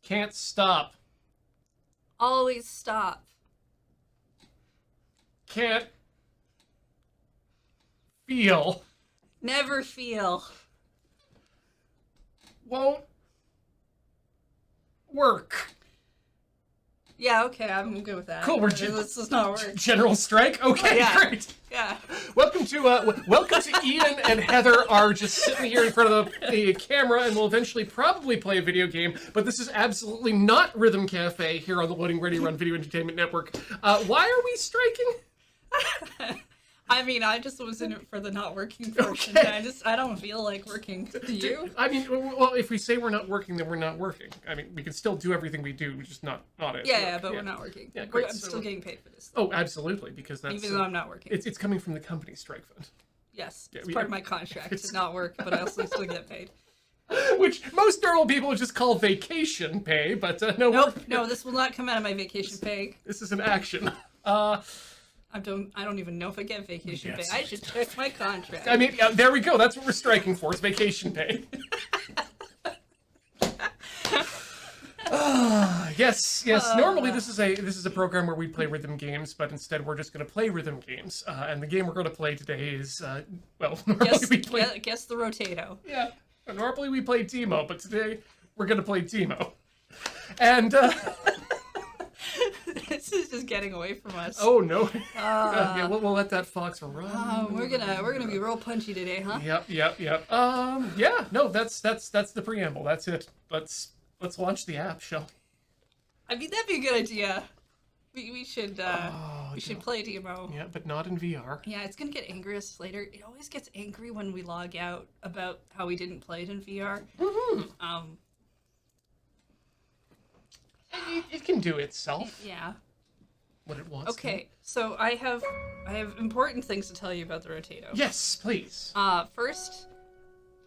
Can't stop. Always stop. Can't feel. Never feel. Won't work. Yeah, okay, I'm good with that. Cool, this does not work. General strike? Okay, great. Yeah. Welcome to Eden and Heather are just sitting here in front of the camera and will eventually probably play a video game, but this is absolutely not Rhythm Cafe here on the Loading Ready Run Video Entertainment Network. Why are we striking? I mean, I just was in it for the not working portion. Okay. I don't feel like working. Do you? I mean, well, if we say we're not working, then we're not working. I mean, we can still do everything we do, just not it. Yeah, but we're not working. Yeah, great. I'm still getting paid for this. Oh, absolutely, because that's... Even though I'm not working. It's coming from the company strike fund. Yes, it's part of my contract to not work, but I also still get paid. Which most normal people would just call vacation pay, but no. Nope, no, this will not come out of my vacation pay. This is an action. I don't even know if I get vacation pay. I should check my contract. I mean, there we go. That's what we're striking for. It's vacation pay. Yes. Normally this is a program where we play rhythm games, but instead we're just going to play rhythm games. And the game we're going to play today is normally we play. Guess the Rotato. Yeah. Normally we play Deemo, but today we're going to play Deemo. And. This is just getting away from us. Oh no! Yeah, we'll let that fox run. We're gonna be real punchy today, huh? Yep. Yeah. No, that's the preamble. That's it. Let's launch the app, shall we? I mean, that'd be a good idea. We should play Deemo. Yeah, but not in VR. Yeah, it's gonna get angry at us later. It always gets angry when we log out about how we didn't play it in VR. Mm-hmm. It can do itself. Yeah. What it wants. Okay, so I have important things to tell you about the Rotato. Yes, please. First,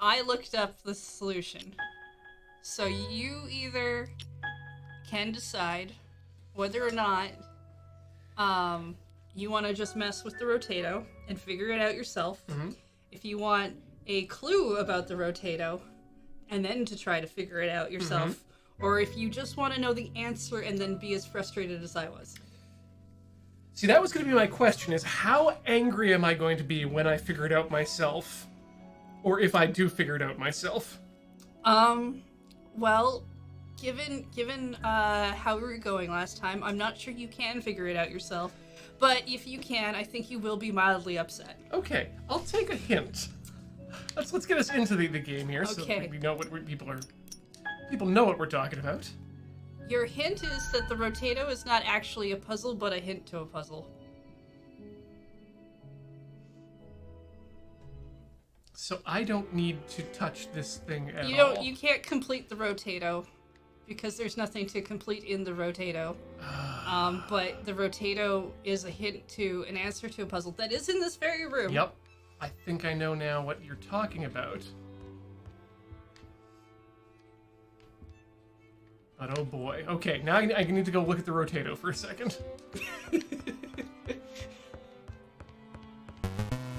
I looked up the solution. So you either can decide whether or not you want to just mess with the Rotato and figure it out yourself. Mm-hmm. If you want a clue about the Rotato and then to try to figure it out yourself. Mm-hmm. Or if you just want to know the answer and then be as frustrated as I was. See, that was going to be my question, is how angry am I going to be when I figure it out myself? Or if I do figure it out myself? Well, given how we were going last time, I'm not sure you can figure it out yourself. But if you can, I think you will be mildly upset. Okay, I'll take a hint. Let's get us into the game here, okay. So we know what people know what we're talking about. Your hint is that the Rotato is not actually a puzzle, but a hint to a puzzle. So I don't need to touch this thing at all. You can't complete the Rotato because there's nothing to complete in the Rotato. But the Rotato is a hint to an answer to a puzzle that is in this very room. Yep. I think I know now what you're talking about. But oh boy. Okay, now I need to go look at the Rotato for a second.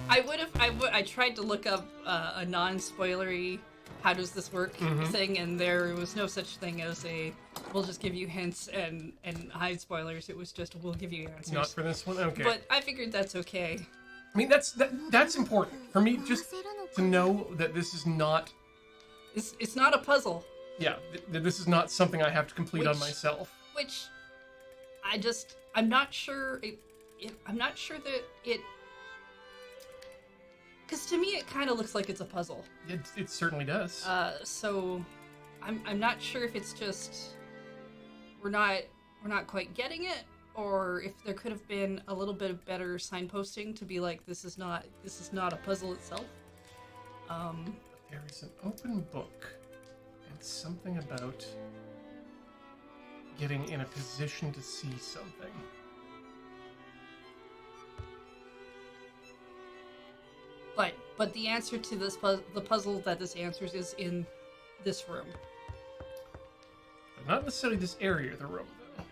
I tried to look up a non-spoilery how does this work thing, and there was no such thing as a we'll just give you hints and hide spoilers. It was just we'll give you answers. Not for this one? Okay. But I figured that's okay. I mean, that's important for me, just to know that this is not... It's not a puzzle. Yeah, this is not something I have to complete on myself. Which, I'm not sure I'm not sure that it... Because to me it kind of looks like it's a puzzle. It certainly does. So, I'm not sure if it's just... We're not quite getting it, or if there could have been a little bit of better signposting to be like, this is not a puzzle itself. There is an open book. Something about getting in a position to see something. But the answer to this the puzzle that this answers is in this room. But not necessarily this area of the room, though.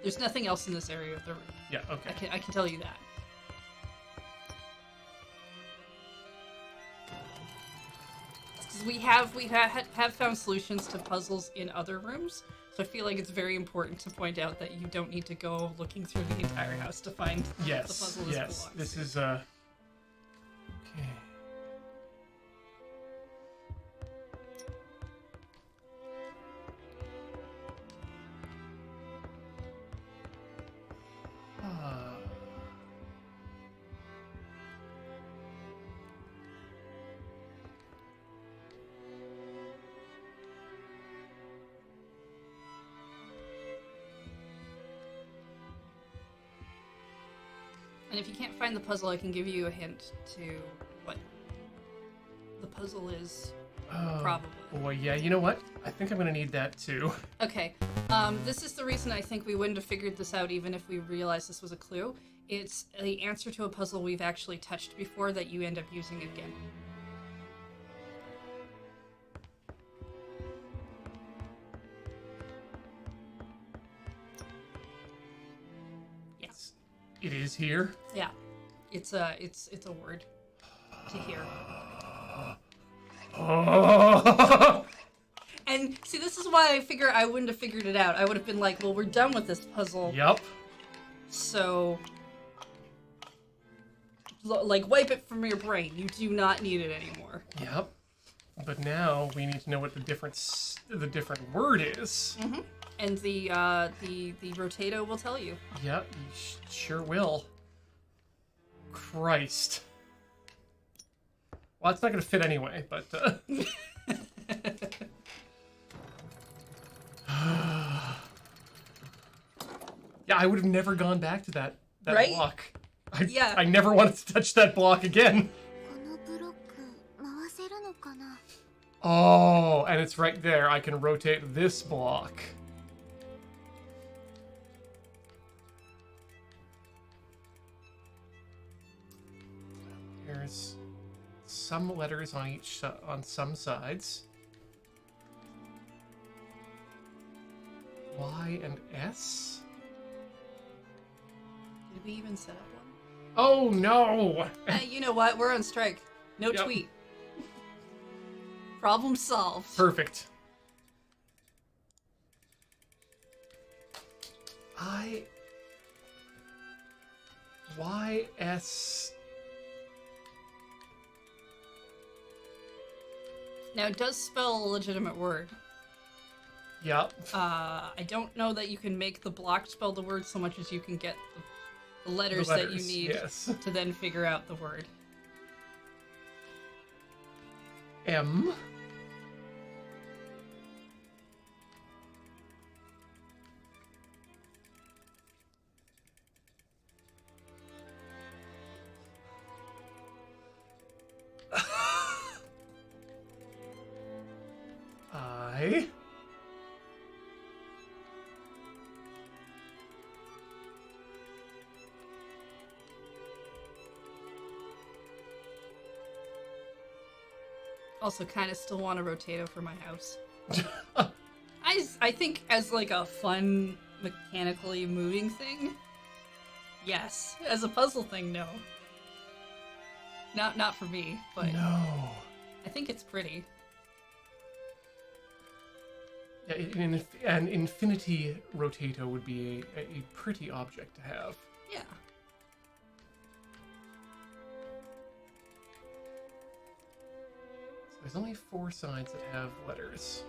There's nothing else in this area of the room. Yeah, okay. I can tell you that. have found solutions to puzzles in other rooms, so I feel like it's very important to point out that you don't need to go looking through the entire house to find the puzzle this belongs This to. is okay. And if you can't find the puzzle, I can give you a hint to what the puzzle is, probably. Boy, yeah, you know what? I think I'm gonna need that too. Okay, this is the reason I think we wouldn't have figured this out even if we realized this was a clue. It's the answer to a puzzle we've actually touched before that you end up using again. Yes. It is here. Yeah. It's a word to hear. Oh. And see, this is why I figure I wouldn't have figured it out. I would have been like, well, we're done with this puzzle. Yep. So, like, wipe it from your brain. You do not need it anymore. Yep. But now we need to know what the different word is. Mm-hmm. And the rotato will tell you. Yep, you sure will. Christ. Well, it's not gonna fit anyway, but yeah, I would have never gone back to that Right? block. Yeah. I never wanted to touch that block again. このブロック回せるのかな Oh, and it's right there. I can rotate this block. There's some letters on on some sides. Y and S. Did we even set up one? Oh no! You know what? We're on strike. No Yep. tweet. Problem solved. Perfect. Y S. Now, it does spell a legitimate word. Yep. I don't know that you can make the block spell the word so much as you can get the letters that you need yes. to then figure out the word. M. I. Also, kind of still want a rotato for my house. I think as like a fun, mechanically moving thing, yes. As a puzzle thing, no. Not for me, but No. I think it's pretty. Yeah, an infinity rotato would be a pretty object to have. Yeah. So there's only 4 sides that have letters.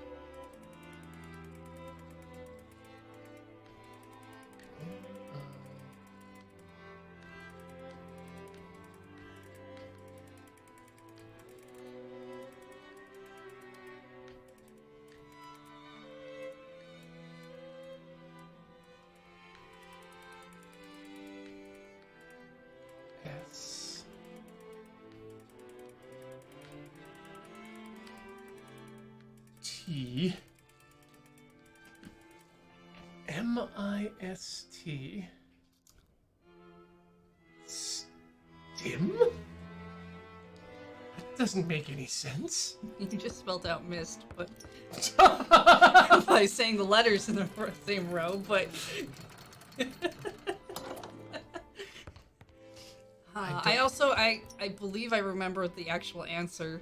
S. T. M-I-S-T. Stim? That doesn't make any sense. You just spelled out mist, but by saying the letters in the same row, but I believe I remember the actual answer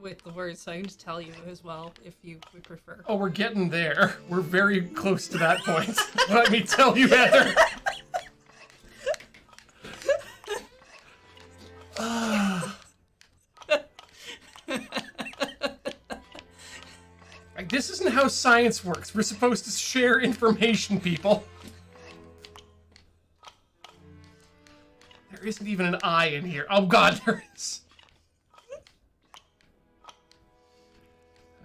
with the words, so I can just tell you as well if you would prefer. Oh, we're getting there. We're very close to that point. Let me tell you, Heather. Like, this isn't how science works. We're supposed to share information, people. There isn't even an I in here. Oh god, there is.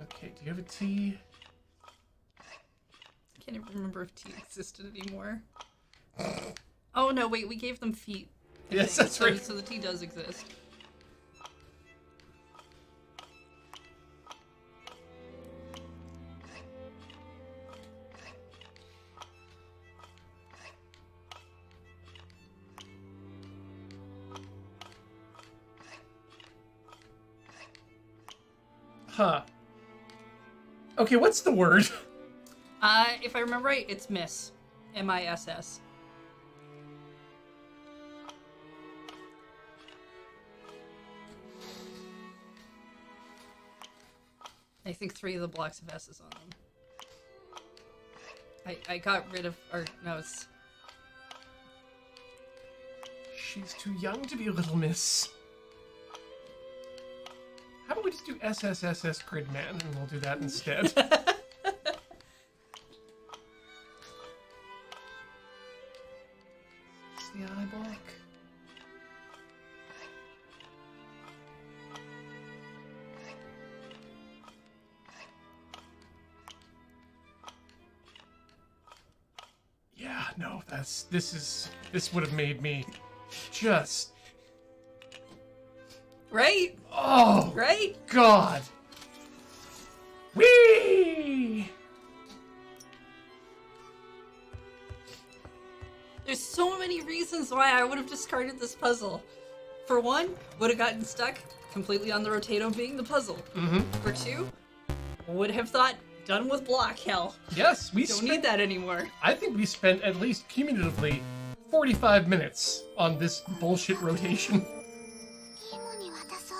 Okay, do you have a T? I can't even remember if T existed anymore. Oh no, wait, we gave them feet. Yes, that's right. So the T does exist. Huh. Okay, what's the word? If I remember right, it's Miss. M-I-S-S. I think 3 of the blocks have S's on them. I got rid of, or no, it's... She's too young to be a little miss. How about we just do SSSS Gridman and we'll do that instead. It's the I block. Yeah, no, this would have made me just... Right? Oh! Right? God! Whee! There's so many reasons why I would have discarded this puzzle. For one, would have gotten stuck completely on the Rotato being the puzzle. Mm-hmm. For two, would have thought, done with block hell. Yes, we Don't need that anymore. I think we spent at least cumulatively 45 minutes on this bullshit rotation. ゲームに渡そう。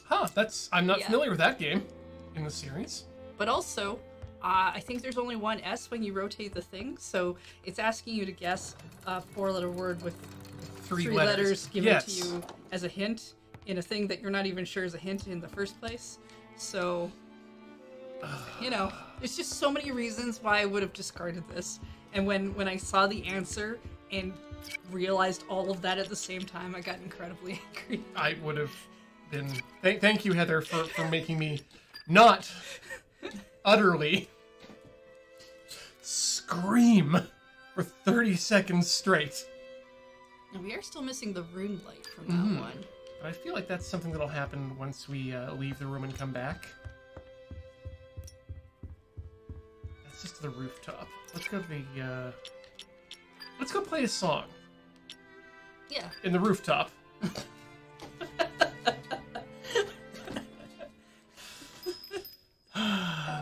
Huh, I'm not Yeah. familiar with that game in the series. But also, I think there's only one S when you rotate the thing, so it's asking you to guess a 4-letter word with Three three letters. letters given Yes. to you as a hint in a thing that you're not even sure is a hint in the first place. So, you know, there's just so many reasons why I would have discarded this. And when I saw the answer and realized all of that at the same time, I got incredibly angry. I would have been... Thank you, Heather, for making me not utterly scream for 30 seconds straight. And we are still missing the rune light from that one. But I feel like that's something that'll happen once we leave the room and come back. That's just the rooftop. Let's go to the... Let's go play a song Yeah. in the rooftop.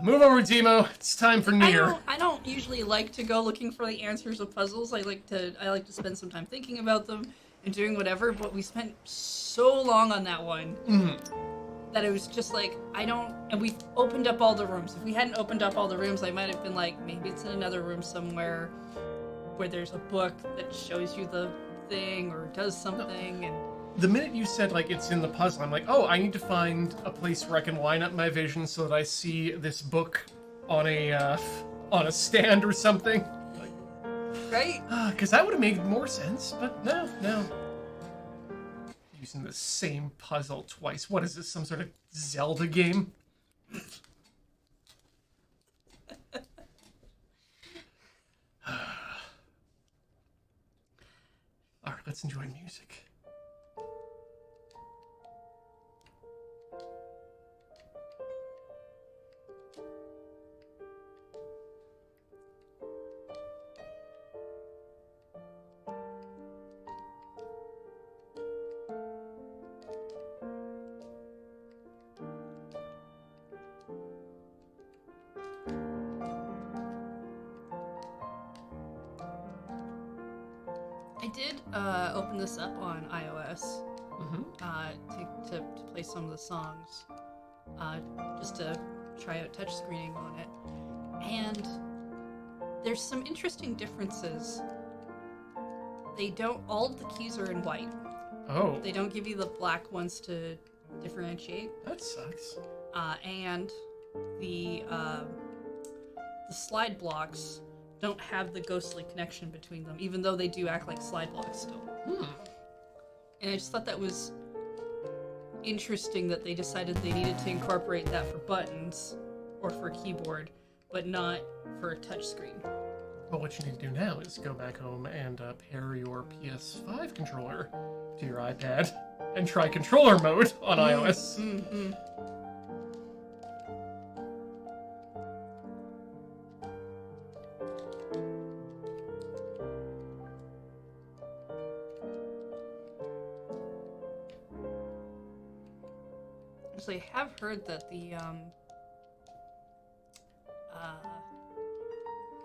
Move over, Deemo. It's time for Nier. I don't usually like to go looking for the answers of puzzles. I like to spend some time thinking about them and doing whatever, but we spent so long on that one that it was just like, and we opened up all the rooms. If we hadn't opened up all the rooms, I might have been like, maybe it's in another room somewhere where there's a book that shows you the thing or does something. And The minute you said, like, it's in the puzzle, I'm like, oh, I need to find a place where I can line up my vision so that I see this book on a stand or something. right? Because that would have made more sense, but no. Using the same puzzle twice. What is this, some sort of Zelda game? Alright, let's enjoy music. did open this up on iOS to play some of the songs, just to try out touchscreening on it. And there's some interesting differences. They don't, all of the keys are in white. Oh. They don't give you the black ones to differentiate. That sucks. And the slide blocks don't have the ghostly connection between them, even though they do act like slide blocks still. And I just thought that was interesting that they decided they needed to incorporate that for buttons or for a keyboard, but not for a touchscreen. Well, what you need to do now is go back home and pair your PS5 controller to your iPad and try controller mode on iOS. So I have heard that the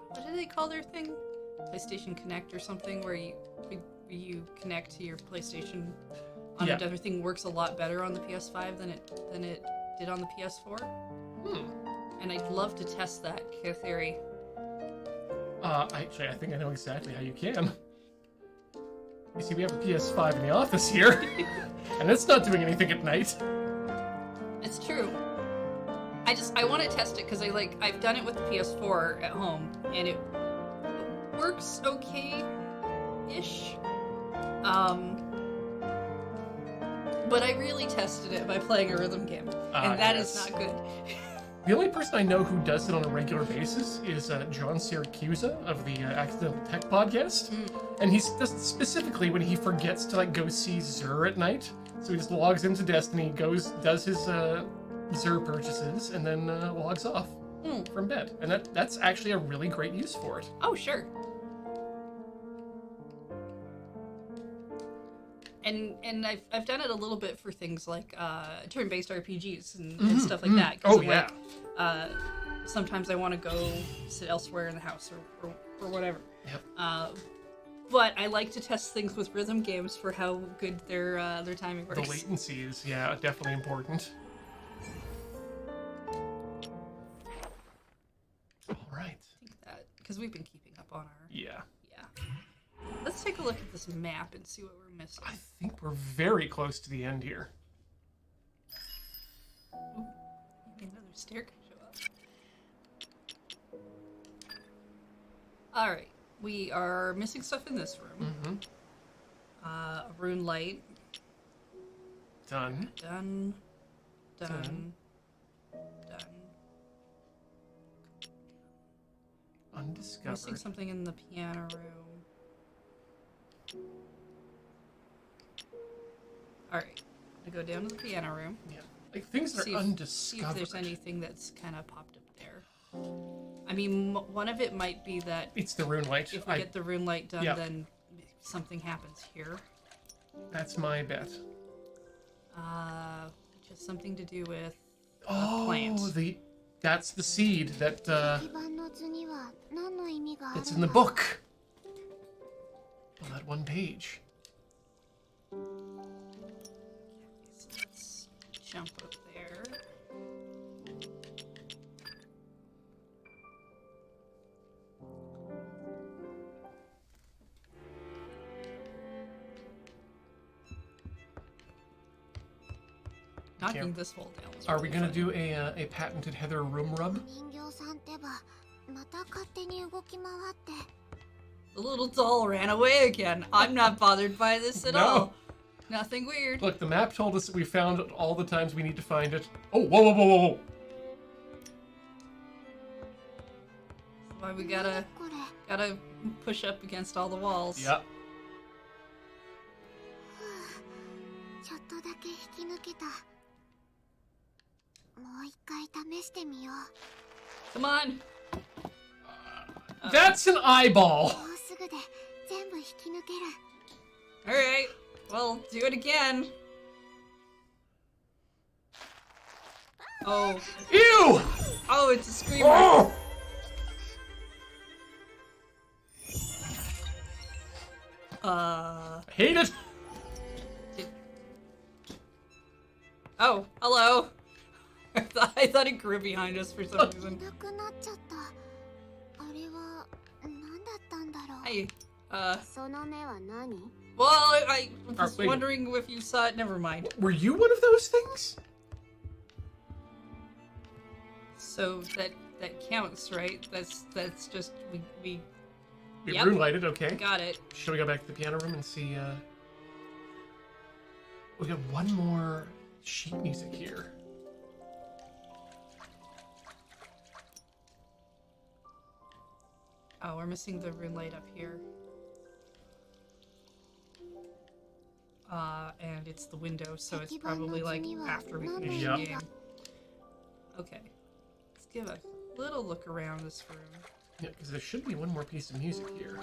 what do they call their thing? PlayStation Connect or something, where you connect to your PlayStation on everything works a lot better on the PS5 than it did on the PS4. And I'd love to test that, Theory. Actually, I think I know exactly how you can. You see, we have a PS5 in the office here, and it's not doing anything at night. It's true. I want to test it because I've done it with the PS4 at home and it works okay-ish. But I really tested it by playing a rhythm game, and that is not good. The only person I know who does it on a regular basis is John Siracusa of the Accidental Tech podcast, and he does it specifically when he forgets to go see Xur at night. So he just logs into Destiny, does his Xur purchases, and then logs off from bed. And that's actually a really great use for it. Oh, sure. And I've done it a little bit for things like turn-based RPGs and stuff like that. Oh, yeah. Sometimes I want to go sit elsewhere in the house or whatever. Yep. But I like to test things with rhythm games for how good their timing works. The latency is, definitely important. All right. I think that, because we've been keeping up on our... Yeah. Let's take a look at this map and see what we're missing. I think we're very close to the end here. Ooh, maybe another stair can show up. Alright, we are missing stuff in this room. A rune light. Done. Done. Undiscovered. Missing something in the piano room. Alright, I'm gonna go down to the piano room. Yeah. Things that are undiscovered. See if there's anything that's kind of popped up there. I mean, one of it might be that... It's the rune light. If we get the rune light done, then something happens here. That's my bet. Just something to do with a plant. That's the seed that it's in the book. On that one page. So let's jump up there. Knocking this hole down. Are we gonna do a patented Heather room rub? The little doll ran away again. I'm not bothered by this at all. Nothing weird. Look, the map told us that we found it all the times we need to find it. Oh, whoa. Why we gotta push up against all the walls. Yep. Come on. That's an eyeball. Alright, well, do it again. Oh. Ew! Oh, it's a screamer. Oh! I hate it! Oh, hello. I thought it grew behind us for some reason. なくなっちゃったあれは何だったんだろう Hey, その目は何 well, I was wait. wondering if you saw it. Never mind. Were you one of those things? So that counts, right? That's just we We Yep. moonlighted, okay. got it. Should we go back to the piano room and see, we got one more sheet music here. Oh, we're missing the rune light up here. And it's the window, so it's probably like after we finish Yep. the game. Okay, let's give a little look around this room. Yeah, because there should be one more piece of music here.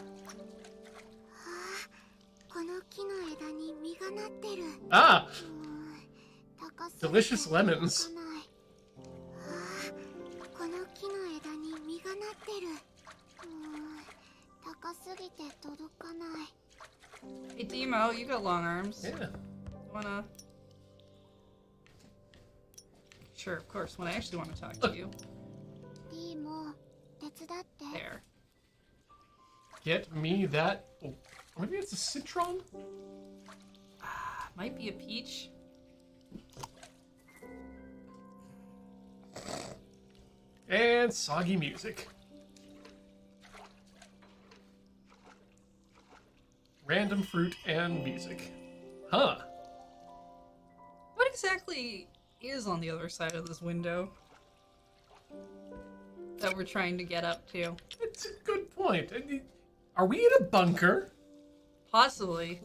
この木の枝に実がなってる Ah! 高すぎて Delicious lemons. 届かないこの木の枝に実がなってる高すぎて届かない Hey, Deemo, you got long arms. Yeah. Wanna? Sure, of course. When I actually want to talk to you. ディーも手伝って There. Get me that... Oh, maybe it's a citron? Might be a peach. And soggy music. Random fruit and music. Huh. What exactly is on the other side of this window that we're trying to get up to? It's a good point. Are we in a bunker? Possibly.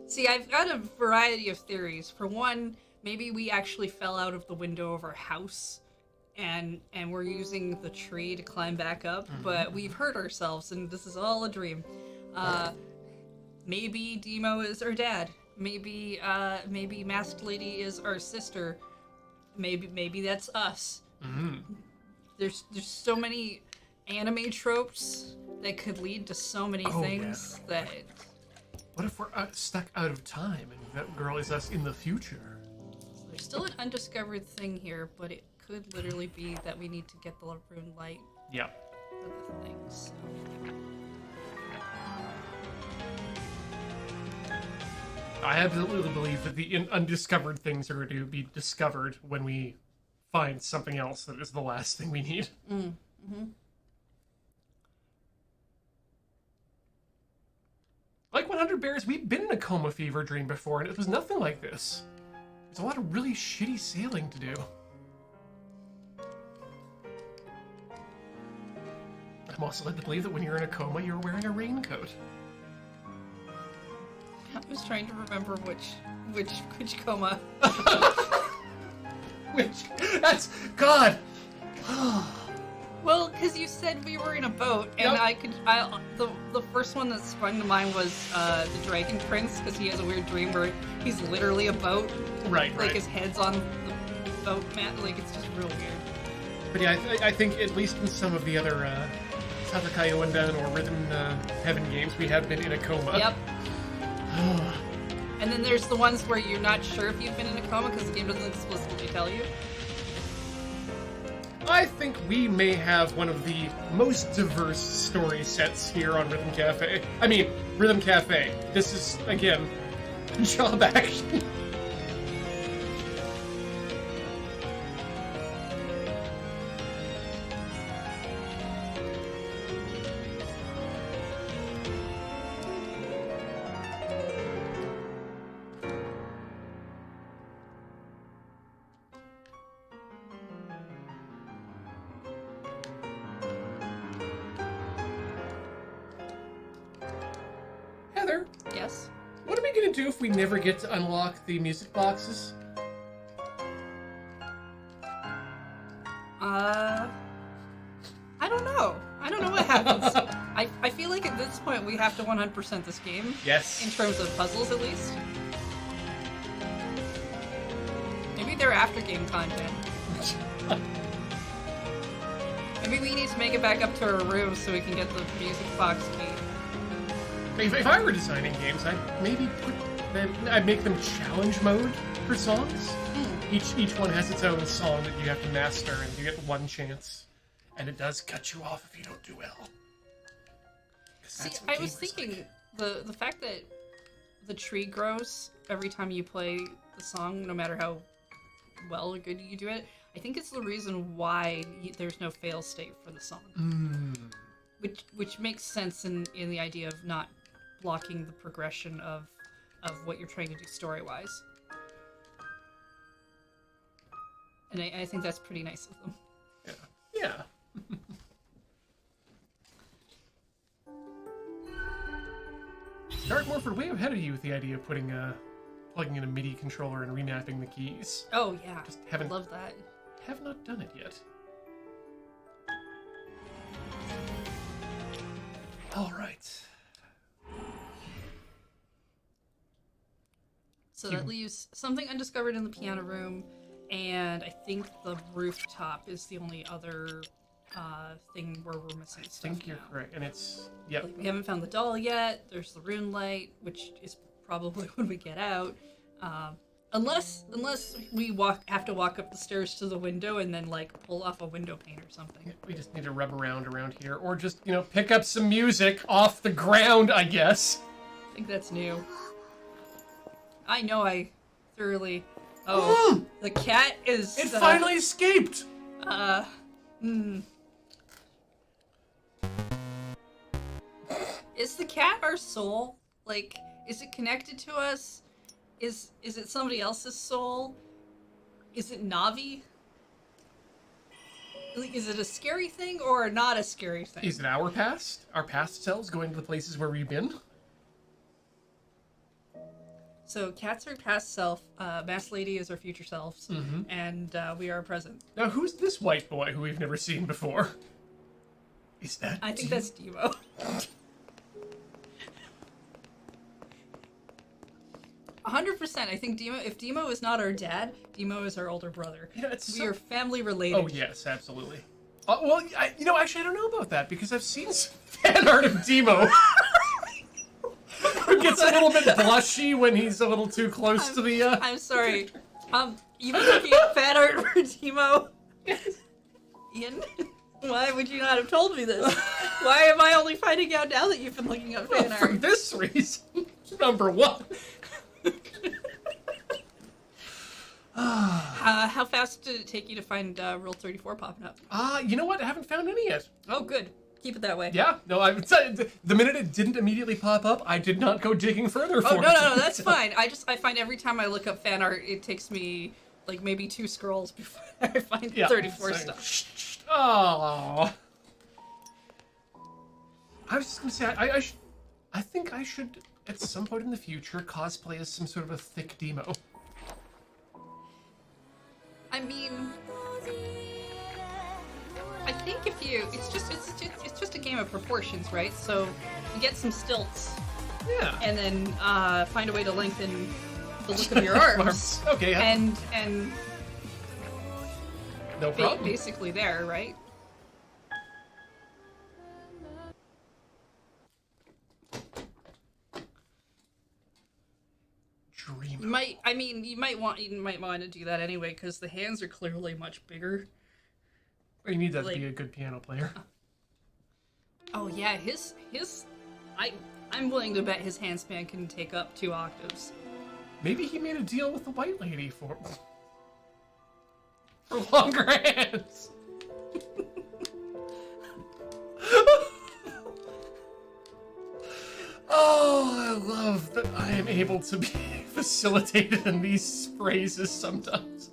See, I've got a variety of theories. For one, maybe we actually fell out of the window of our house and we're using the tree to climb back up, but we've hurt ourselves and this is all a dream. Maybe Deemo is our dad. Maybe Masked Lady is our sister. Maybe that's us. There's so many anime tropes that could lead to so many things that. What if we're stuck out of time and that girl is us in the future? There's still an undiscovered thing here, but it could literally be that we need to get the rune light Yeah. for the things. I absolutely believe that the undiscovered things are going to be discovered when we find something else that is the last thing we need. Like 100 Bears, we've been in a coma fever dream before, and it was nothing like this. There's a lot of really shitty sailing to do. I'm also led to believe that when you're in a coma, you're wearing a raincoat. I was trying to remember which coma. That's... God! Well, because you said we were in a boat, and Yep. the first one that sprung to mind was the Dragon Prince, because he has a weird dream where he's literally a boat. Right, Like his head's on the boat mat, like it's just real weird. But yeah, I think at least in some of the other Satakai Undan or Rhythm Heaven games, we have been in a coma. Yep. And then there's the ones where you're not sure if you've been in a coma because the game doesn't explicitly tell you. I think we may have one of the most diverse story sets here on Rhythm Cafe. I mean, Rhythm Cafe. This is, again, job action. Heather, Yes. what are we gonna do if we never get to unlock the music boxes? I don't know. I don't know what happens. I feel like at this point we have to 100% this game. Yes. In terms of puzzles, at least. Maybe they're after game content. Maybe we need to make it back up to our room so we can get the music box key. If I were designing games, I'd make them challenge mode for songs. Each one has its own song that you have to master, and you get one chance. And it does cut you off if you don't do well. See, I was thinking the fact that the tree grows every time you play the song, no matter how well or good you do it, I think it's the reason why there's no fail state for the song. Which makes sense in the idea of not blocking the progression of what you're trying to do story-wise. And I think that's pretty nice of them. Yeah. Dark Morford, way ahead of you with the idea of plugging in a MIDI controller and remapping the keys. Oh yeah, Just love that. Have not done it yet. All right. So that leaves something undiscovered in the piano room, and I think the rooftop is the only other thing where we're missing stuff. I think you're correct, and it's yep. Like, we haven't found the doll yet. There's the rune light, which is probably when we get out, unless we have to walk up the stairs to the window and then like pull off a window pane or something. We just need to rub around here, or just pick up some music off the ground, I guess. I think that's new. I know I thoroughly. Oh, the cat is. It finally escaped. Is the cat our soul? Like, is it connected to us? Is it somebody else's soul? Is it Navi? Like, is it a scary thing or not a scary thing? Is it our past? Our past selves going to the places where we've been? So cats are past self, Mass Lady is our future selves, and we are present. Now, who's this white boy who we've never seen before? Is that I think that's Deemo. 100%. I think Deemo. If Deemo is not our dad, Deemo is our older brother. Yeah, we are family related. Oh yes, absolutely. Well, actually, I don't know about that because I've seen some fan art of Deemo. Who gets a little bit blushy when he's a little too close to the. I'm sorry. You've been looking at fan art for Deemo. Ian, why would you not have told me this? Why am I only finding out now that you've been looking at fan art? For this reason, number one. How fast did it take you to find Rule 34 popping up? You know what? I haven't found any yet. Oh, good. Keep it that way. Yeah, no, the minute it didn't immediately pop up, I did not go digging further for it. No, that's fine. I find every time I look up fan art, it takes me like maybe 2 scrolls before I find 34 stuff. Oh. I was just gonna say, I think I should, at some point in the future, cosplay as some sort of a thick Deemo. I mean, I think if you, it's just a game of proportions, right? So you get some stilts, yeah, and then find a way to lengthen the look of your arms. Okay, yeah. And no problem. Basically there, right? Dream. You might want to do that anyway because the hands are clearly much bigger. You need that to be a good piano player. Oh yeah, I'm willing to bet his hand span can take up 2 octaves. Maybe he made a deal with the white lady for longer hands. Oh, I love that I am able to be facilitated in these phrases sometimes.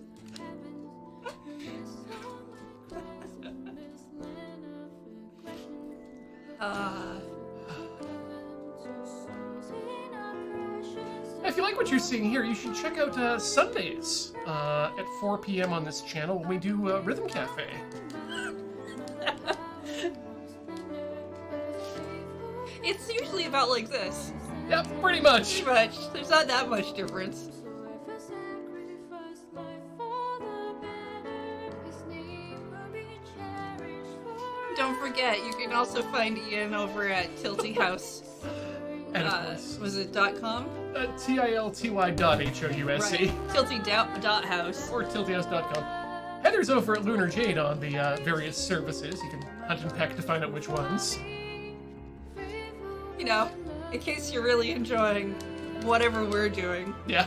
If you like what you're seeing here, you should check out Sundays at 4 p.m. on this channel when we do Rhythm Café. It's usually about like this. Yep, pretty much. Pretty much. There's not that much difference. Don't forget, you can also find Ian over at Tilty House. And of course, Was it .com? tilty.house. Right. Tilty.house. Or tiltyhouse.com. Heather's over at Lunar Jade on the various services. You can hunt and peck to find out which ones. You know, in case you're really enjoying whatever we're doing. Yeah.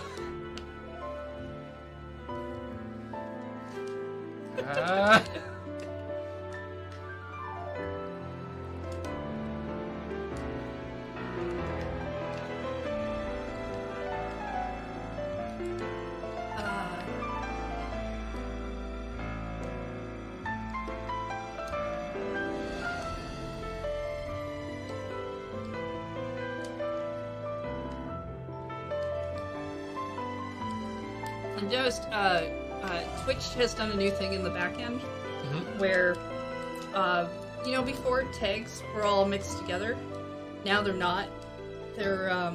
And just, Twitch has done a new thing in the back end where, you know, before tags were all mixed together. Now they're not. They're,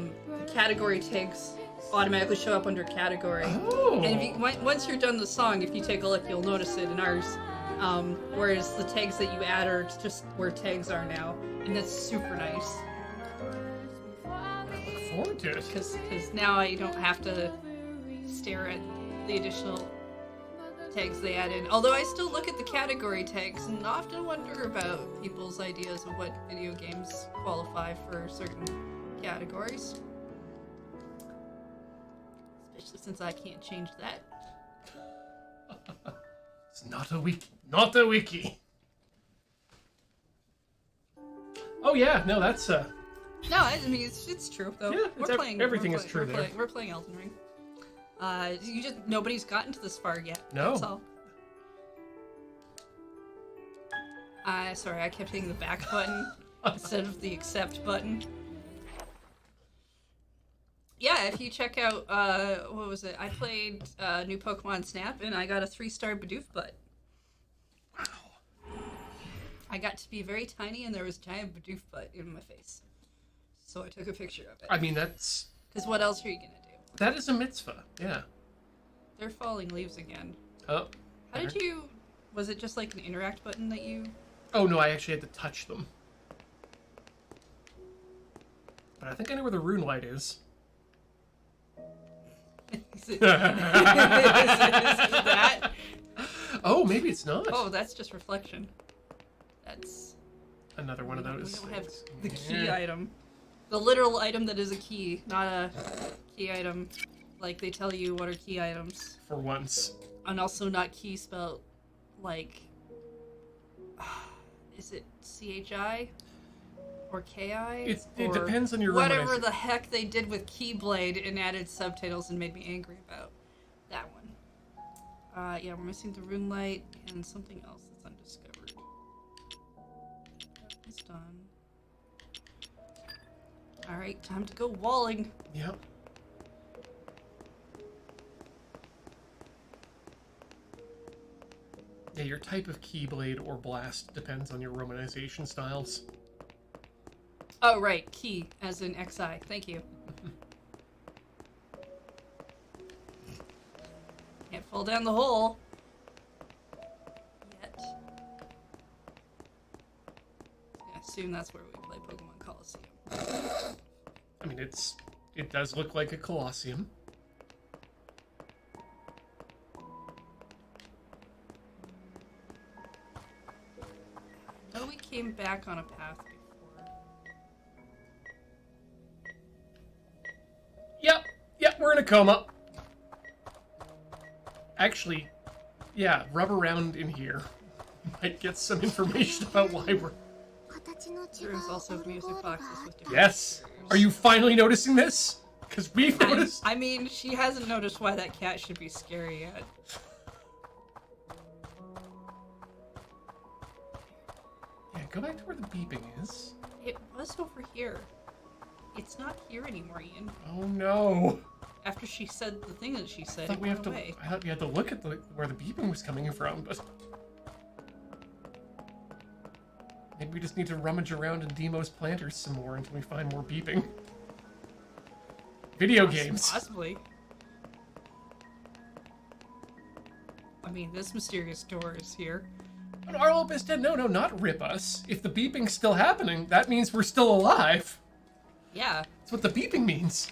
category tags automatically show up under category. Oh. And if you, once you're done the song, if you take a look, you'll notice it in ours. Whereas the tags that you add are just where tags are now. And that's super nice. I look forward to it. Because now I don't have to stare at the additional tags they add in. Although I still look at the category tags and often wonder about people's ideas of what video games qualify for certain categories. Especially since I can't change that. It's not a wiki. Not a wiki. Oh yeah, no, that's No, I mean it's true though. Yeah, everything is true there. We're playing Elden Ring. Nobody's gotten to this far yet. No. That's all. Sorry, I kept hitting the back button instead of the accept button. Yeah, if you check out, what was it? I played new Pokemon Snap, and I got a 3-star Bidoof butt. wow. I got to be very tiny, and there was a giant Bidoof butt in my face. So I took a picture of it. I mean, that's Because what else are you gonna do? that is a mitzvah. Yeah. They're falling leaves again. Oh. How did you... Was it just like an interact button that you... Oh no, I actually had to touch them. But I think I know where the rune light is. Is it that? Oh, maybe it's not. Oh, that's just reflection. That's... Another one of those. We don't have things. the key item. The literal item that is a key, not a key item. Like, they tell you what are key items. For once. And also not key spelled like... Is it C-H-I? Or K-I? It depends on your whatever romanization. the heck they did with Keyblade and added subtitles and made me angry about that one. Yeah, we're missing the rune light and something else that's undiscovered. It's done. Alright, time to go walling. Yep. Yeah, your type of Keyblade or Blast depends on your romanization styles. Oh, right, key, as in XI. Thank you. Can't fall down the hole. Yet. I assume that's where we play Pokemon Coliseum. I mean, it does look like a Colosseum. I know we came back on a path before. Yep, we're in a coma. Actually, yeah, rub around in here. Might get some information about why we're... There's also music boxes with different Yes! Are you finally noticing this? Because we've noticed... I mean, she hasn't noticed why that cat should be scary yet. Yeah, go back to where the beeping is. It was over here. It's not here anymore, Ian. Oh no! After she said the thing that she said, I thought it we went have to. away. I thought we had to look at where the beeping was coming from, but maybe we just need to rummage around in Deemo's planters some more until we find more beeping. Video games. Possibly. I mean, this mysterious door is here. But Arlop is dead. No, not rip us. If the beeping's still happening, that means we're still alive. Yeah, That's what the beeping means.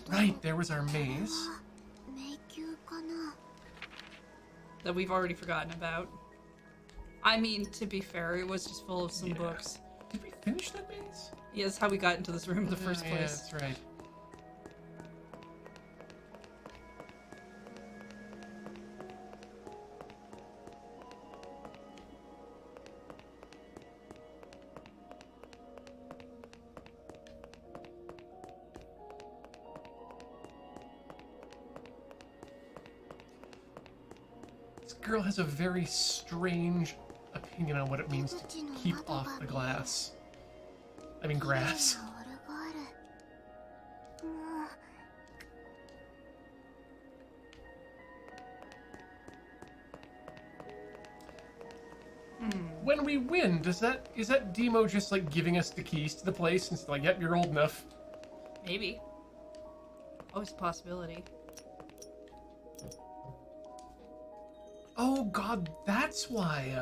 Right, there was our maze. 迷宮かな。 That we've already forgotten about. I mean, to be fair, it was just full of some books. Did we finish that maze? Yeah, that's how we got into this room in the first Yeah, place. that's right. This girl has a very strange opinion on what it means to keep off the glass. I mean grass. オルゴール。もう When we win, is that Deemo just like giving us the keys to the place and it's like, yep, you're old enough? Maybe. Always a possibility. Oh god, that's why,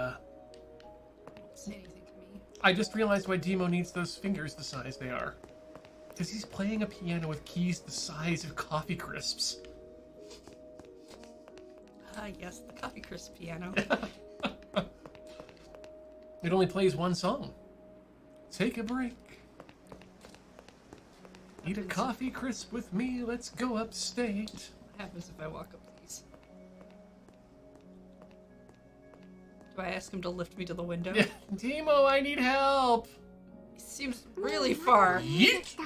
Don't say anything to me. I just realized why Deemo needs those fingers the size they are. Because he's playing a piano with keys the size of coffee crisps. Yes, the Coffee Crisp piano. It only plays one song. Take a break. Eat a coffee crisp with me, let's go upstate. What happens if I walk up these? Do I ask him to lift me to the window? Yeah, Deemo, I need help! He seems really far. Yeet!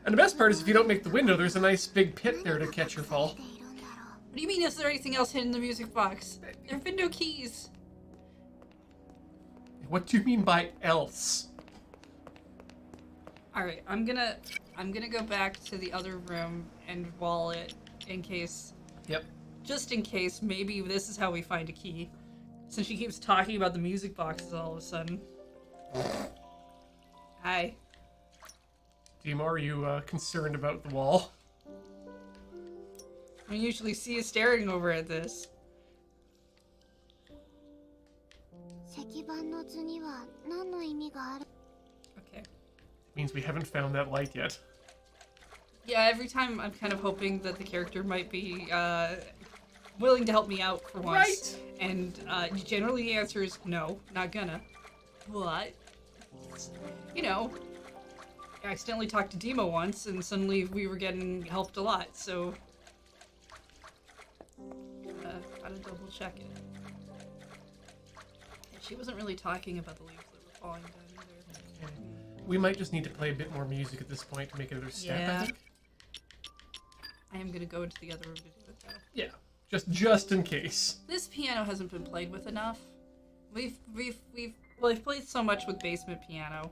And the best part is if you don't make the window, there's a nice big pit there to catch your fall. でいるんだろう。 What do you mean, is there anything else hidden in the music box? There have been no keys. What do you mean by else? Alright, I'm gonna go back to the other room and wall it in case, Yep. just in case, maybe this is how we find a key. Since she keeps talking about the music boxes all of a sudden. Hi. Deemo, are you concerned about the wall? I usually see you staring over at this. 石板の図には何の意味がある？ Okay. It means we haven't found that light yet. Yeah, every time I'm kind of hoping that the character might be willing to help me out for once. Right. And generally the answer is no, not gonna. But, you know, I accidentally talked to Deemo once and suddenly we were getting helped a lot, so... gotta double check it. Yeah, she wasn't really talking about the leaves that were falling down either. We might just need to play a bit more music at this point to make another step, Yeah. I think. I am gonna go into the other room to do it though. Yeah, just in case. This piano hasn't been played with enough. We've played so much with basement piano.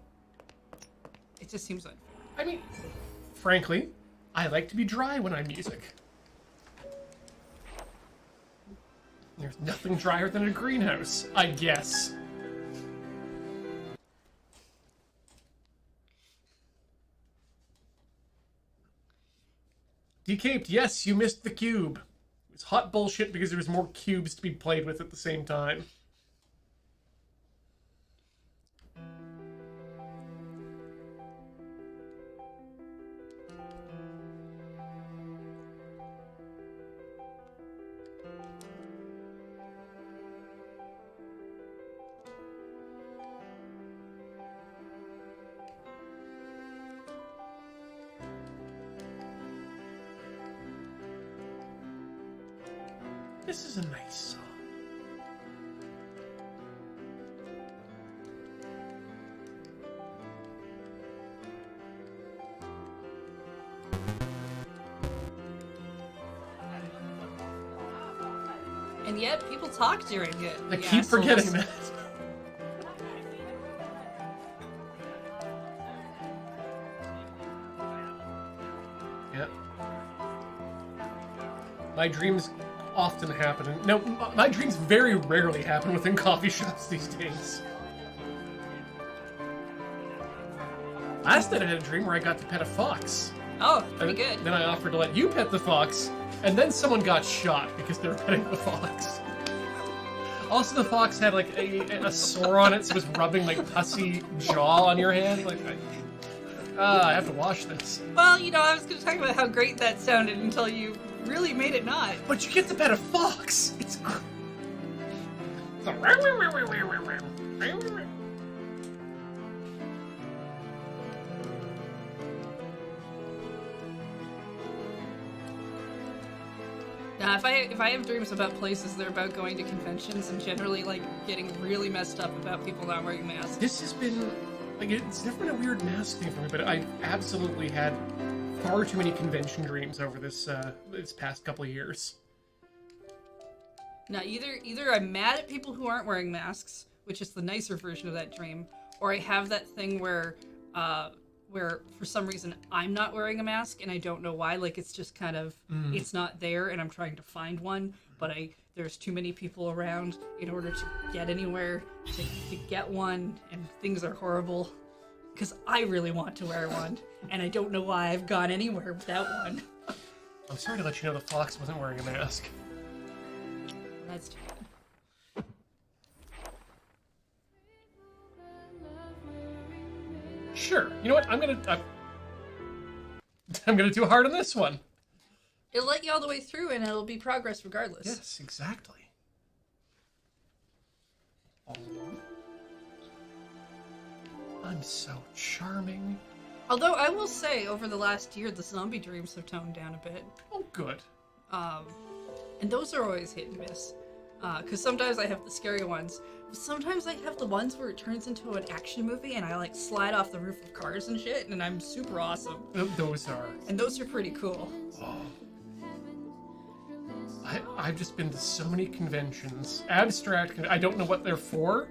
It just seems unfair. I mean, frankly, I like to be dry when I music. There's nothing drier than a greenhouse, I guess. Decaped, yes, you missed the cube. It was hot bullshit because there was more cubes to be played with at the same time. This is a nice song. And yet, people talk during it. I the keep forgetting assholes. that. Yep. My dreams often happen. No, my dreams very rarely happen within coffee shops these days. Last night I had a dream where I got to pet a fox. Oh, pretty And good. Then I offered to let you pet the fox, and then someone got shot because they were petting the fox. Also, the fox had like a sore on it, so it was rubbing like pussy jaw on your hand. Like, I have to wash this. Well, you know, I was going to talk about how great that sounded until you really made it not. But you get to pet a fox. It's. Now, if I have dreams about places, they're about going to conventions and generally like getting really messed up about people not wearing masks. This has been like it's never been a weird mask thing for me, but I've absolutely had far too many convention dreams over this past couple of years. Now, either I'm mad at people who aren't wearing masks, which is the nicer version of that dream, or I have that thing where for some reason I'm not wearing a mask and I don't know why. Like it's just kind of it's not there, and I'm trying to find one, but there's too many people around in order to get anywhere to get one, and things are horrible because I really want to wear one, and I don't know why I've gone anywhere without one. I'm sorry to let you know the fox wasn't wearing a mask. That's too bad. Sure. You know what? I'm gonna do hard on this one. It'll let you all the way through, and it'll be progress regardless. Yes, exactly. Oh. I'm so charming. Although I will say, over the last year, the zombie dreams have toned down a bit. Oh, good. And those are always hit and miss. Because sometimes I have the scary ones. Sometimes I have the ones where it turns into an action movie and I like slide off the roof of cars and shit, and I'm super awesome. Those are. And those are pretty cool. Oh. I've just been to so many conventions. Abstract. I don't know what they're for,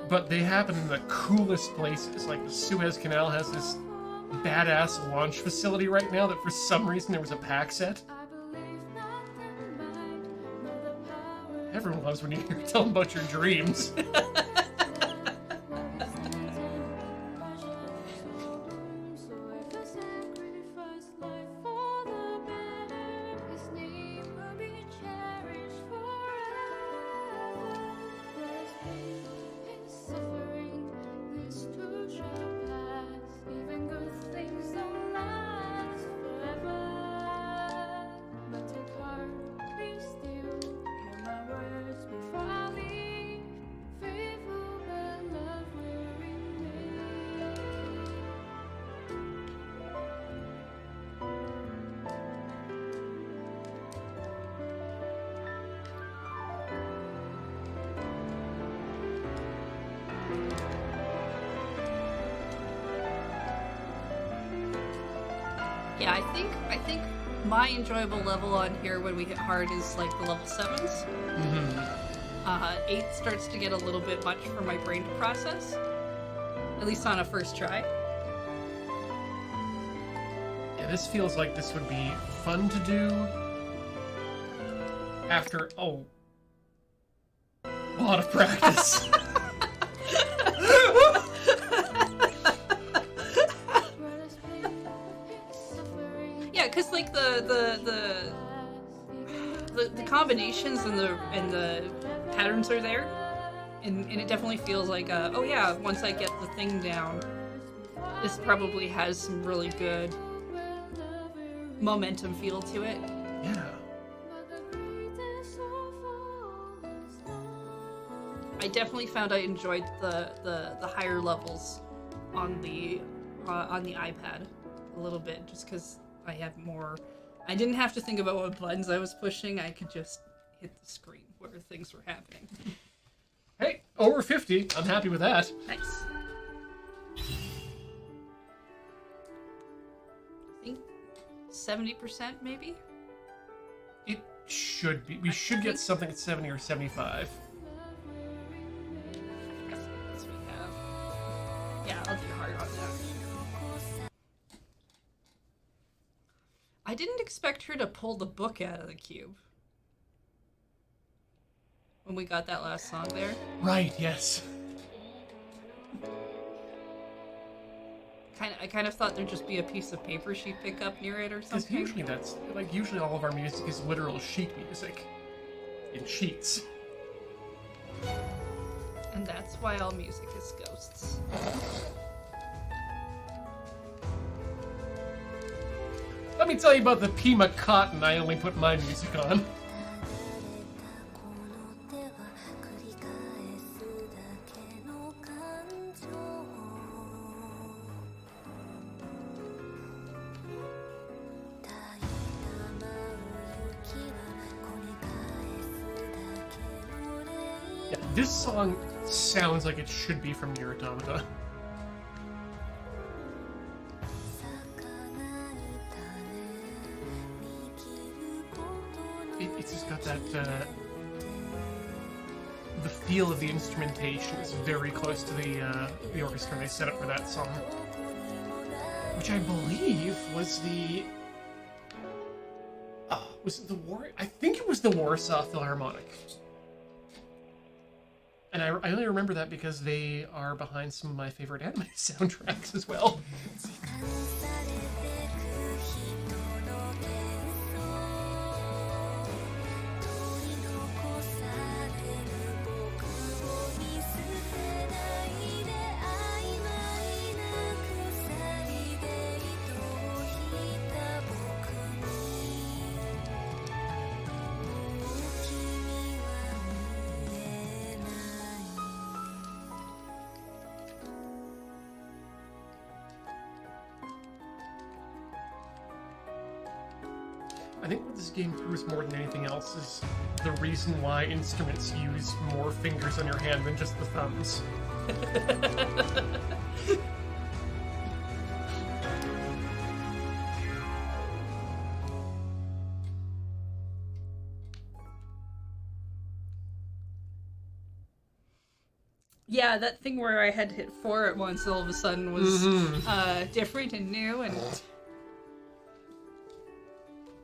but they happen in the coolest places. Like the Suez Canal has this badass launch facility right now that for some reason there was a pack set. Everyone loves when you hear tell them about your dreams. Yeah, I think my enjoyable level on here when we hit hard is like the level 7s. Mm-hmm. 8 starts to get a little bit much for my brain to process, at least on a first try. Yeah, this feels like this would be fun to do after a lot of practice. Yeah, because like the combinations and the patterns are there, and it definitely feels like oh yeah, once I get the thing down, this probably has some really good momentum feel to it. Yeah. I definitely found I enjoyed the higher levels on the iPad a little bit, just because I had more. I didn't have to think about what buttons I was pushing. I could just hit the screen where things were happening. Hey, over 50. I'm happy with that. Nice. I think 70% maybe? It should be. We should get something at 70 or 75. That's what we have. Yeah, I'll do hard on that. I didn't expect her to pull the book out of the cube when we got that last song there. Right, yes. I kind of thought there'd just be a piece of paper she'd pick up near it or Because something. usually usually all of our music is literal sheet music. in sheets. And that's why all music is ghosts. Let me tell you about the Pima Cotton I only put my music on. Yeah, this song sounds like it should be from Nier Automata. It's just got that, the feel of the instrumentation is very close to the orchestra they set up for that song. Which I believe was the... was it the I think it was the Warsaw Philharmonic. And I only remember that because they are behind some of my favorite anime soundtracks as well. I think what this game proves more than anything else is the reason why instruments use more fingers on your hand than just the thumbs. Yeah, that thing where I had to hit 4 at once all of a sudden was different and new and...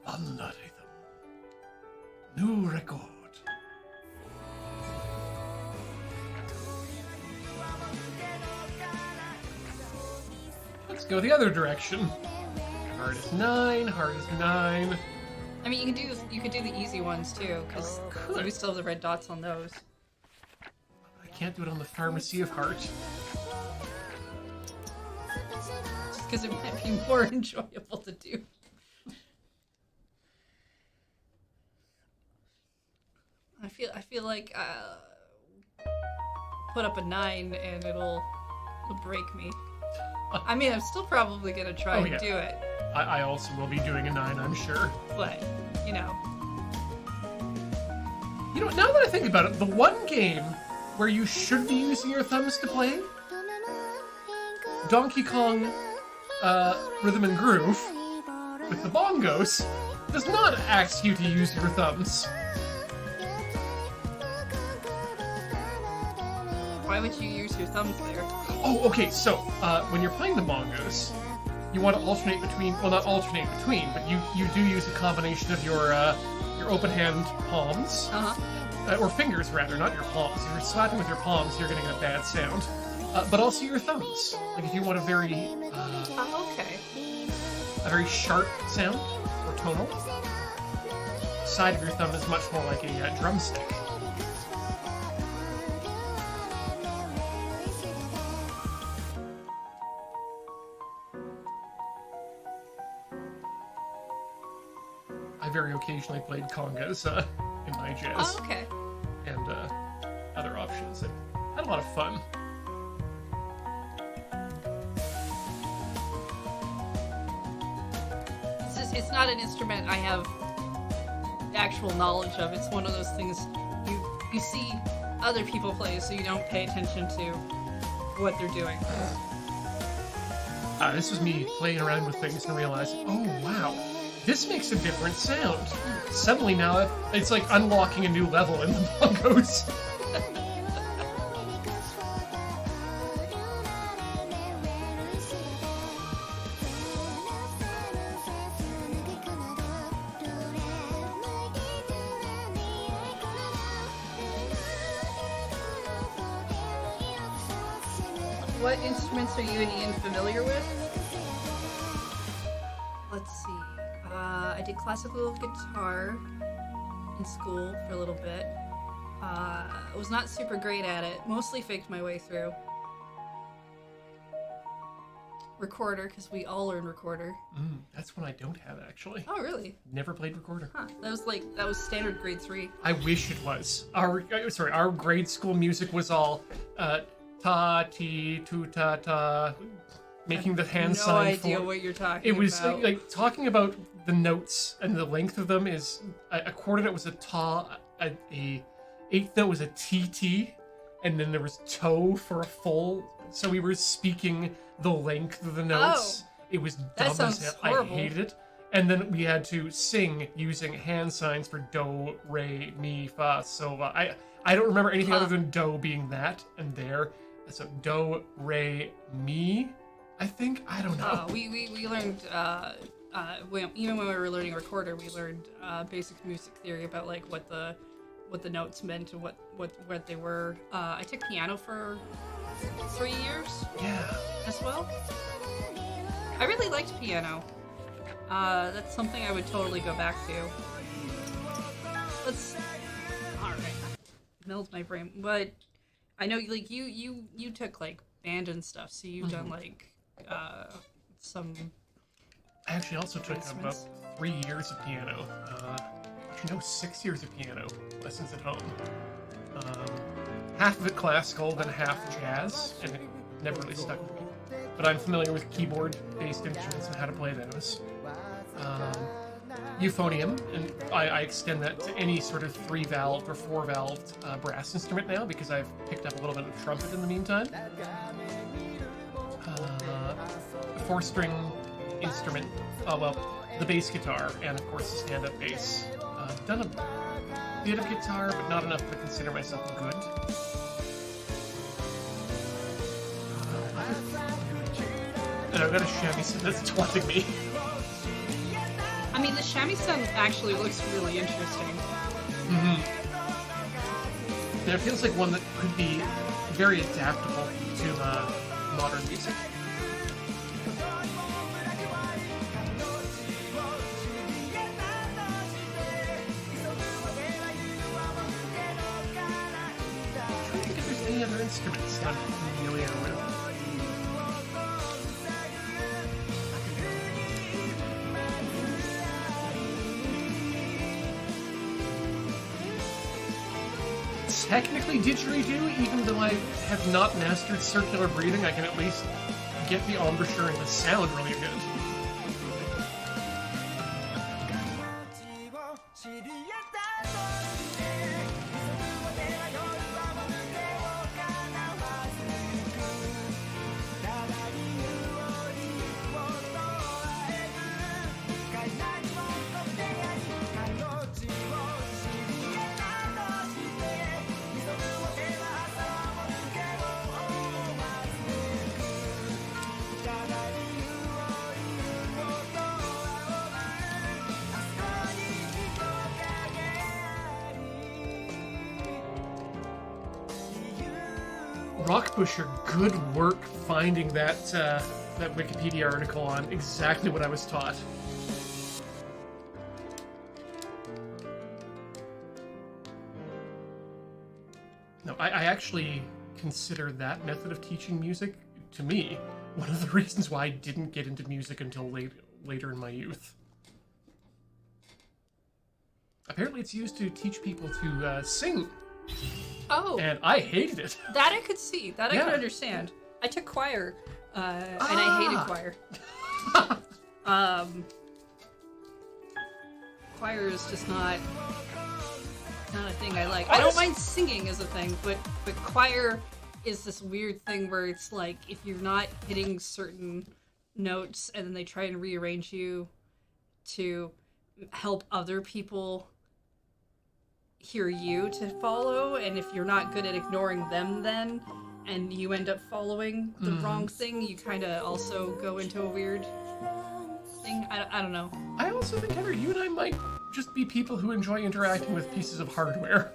Under new record. Let's go the other direction. Hard is 9, hard is 9. I mean, you could do the easy ones too, because we still have the red dots on those. I can't do it on the Pharmacy of Heart. Just because it might be more enjoyable to do. I feel like put up a 9 and it'll break me. I mean, I'm still probably gonna try and do it. I also will be doing a 9, I'm sure. But, you know. You know, now that I think about it, the one game where you should be using your thumbs to play, Donkey Kong Rhythm and Groove, with the bongos, does not ask you to use your thumbs. Why would you use your thumbs there? Oh, okay, so, when you're playing the bongos, you want to alternate between, well, not alternate between, but you do use a combination of your open hand palms, or fingers rather, not your palms. If you're slapping with your palms, you're getting a bad sound. But also your thumbs. Like if you want a very, a very sharp sound, or tonal, side of your thumb is much more like a drumstick. I very occasionally played congas in my jazz. Oh, okay. And other options. And had a lot of fun. It's not an instrument I have actual knowledge of. It's one of those things you see other people play, so you don't pay attention to what they're doing. This was me playing around with things and realizing, oh wow, this makes a different sound. Suddenly now, it's like unlocking a new level in the bongos. What instruments are you and Ian familiar with? Let's see. I did classical guitar in school for a little bit. Was not super great at it. Mostly faked my way through. Recorder, because we all learn recorder. That's one I don't have, actually. Oh, really? Never played recorder. Huh. That was standard grade 3. I wish it was. Our grade school music was all ta, ti, tu, ta, ta, making the hand sign. No idea what you're talking about. It was like talking about the notes and the length of them is a quarter note was a ta, a eighth note was a tt, and then there was toe for a full. So we were speaking the length of the notes. Oh, it was that dumb sounds as hell. horrible. I hated it. And then we had to sing using hand signs for do, re, mi, fa, so la. I don't remember anything other than do being that and there. So do, re, mi, I think. I don't know. We learned even when we were learning recorder, we learned basic music theory about like what the notes meant and what they were. I took piano for 3 years. Yeah. As well. I really liked piano. That's something I would totally go back to. Alright. Melts my brain. But I know like you took like band and stuff, so you've done like some I actually also took about instruments. 3 years of piano. Actually, no, 6 years of piano lessons at home. Half of it classical, then half jazz, and it never really stuck with me. But I'm familiar with keyboard-based instruments and how to play those. Euphonium, and I extend that to any sort of 3-valved or 4-valved brass instrument now because I've picked up a little bit of trumpet in the meantime. 4-string instrument, the bass guitar, and of course the stand-up bass. Done a bit of guitar, but not enough to consider myself good. And I've got a shamisen that's taunting me. I mean, the shamisen actually looks really interesting. And it feels like one that could be very adaptable to modern music. I don't think if there's any other instruments that I'm familiar with. Technically didgeridoo, even though I have not mastered circular breathing, I can at least get the embouchure and the sound really good. Rockbusher, good work finding that that Wikipedia article on exactly what I was taught. No, I actually consider that method of teaching music, to me, one of the reasons why I didn't get into music until later in my youth. Apparently it's used to teach people to sing. Oh. And I hated it. That I could see. That I Yeah. could understand. I took choir, and I hated choir. Choir is just not a thing I like. I don't mind singing as a thing, but choir is this weird thing where it's like if you're not hitting certain notes and then they try and rearrange you to help other people hear you to follow, and if you're not good at ignoring them then and you end up following the wrong thing, you kind of also go into a weird thing. I don't know. I also think, Heather, you and I might just be people who enjoy interacting with pieces of hardware.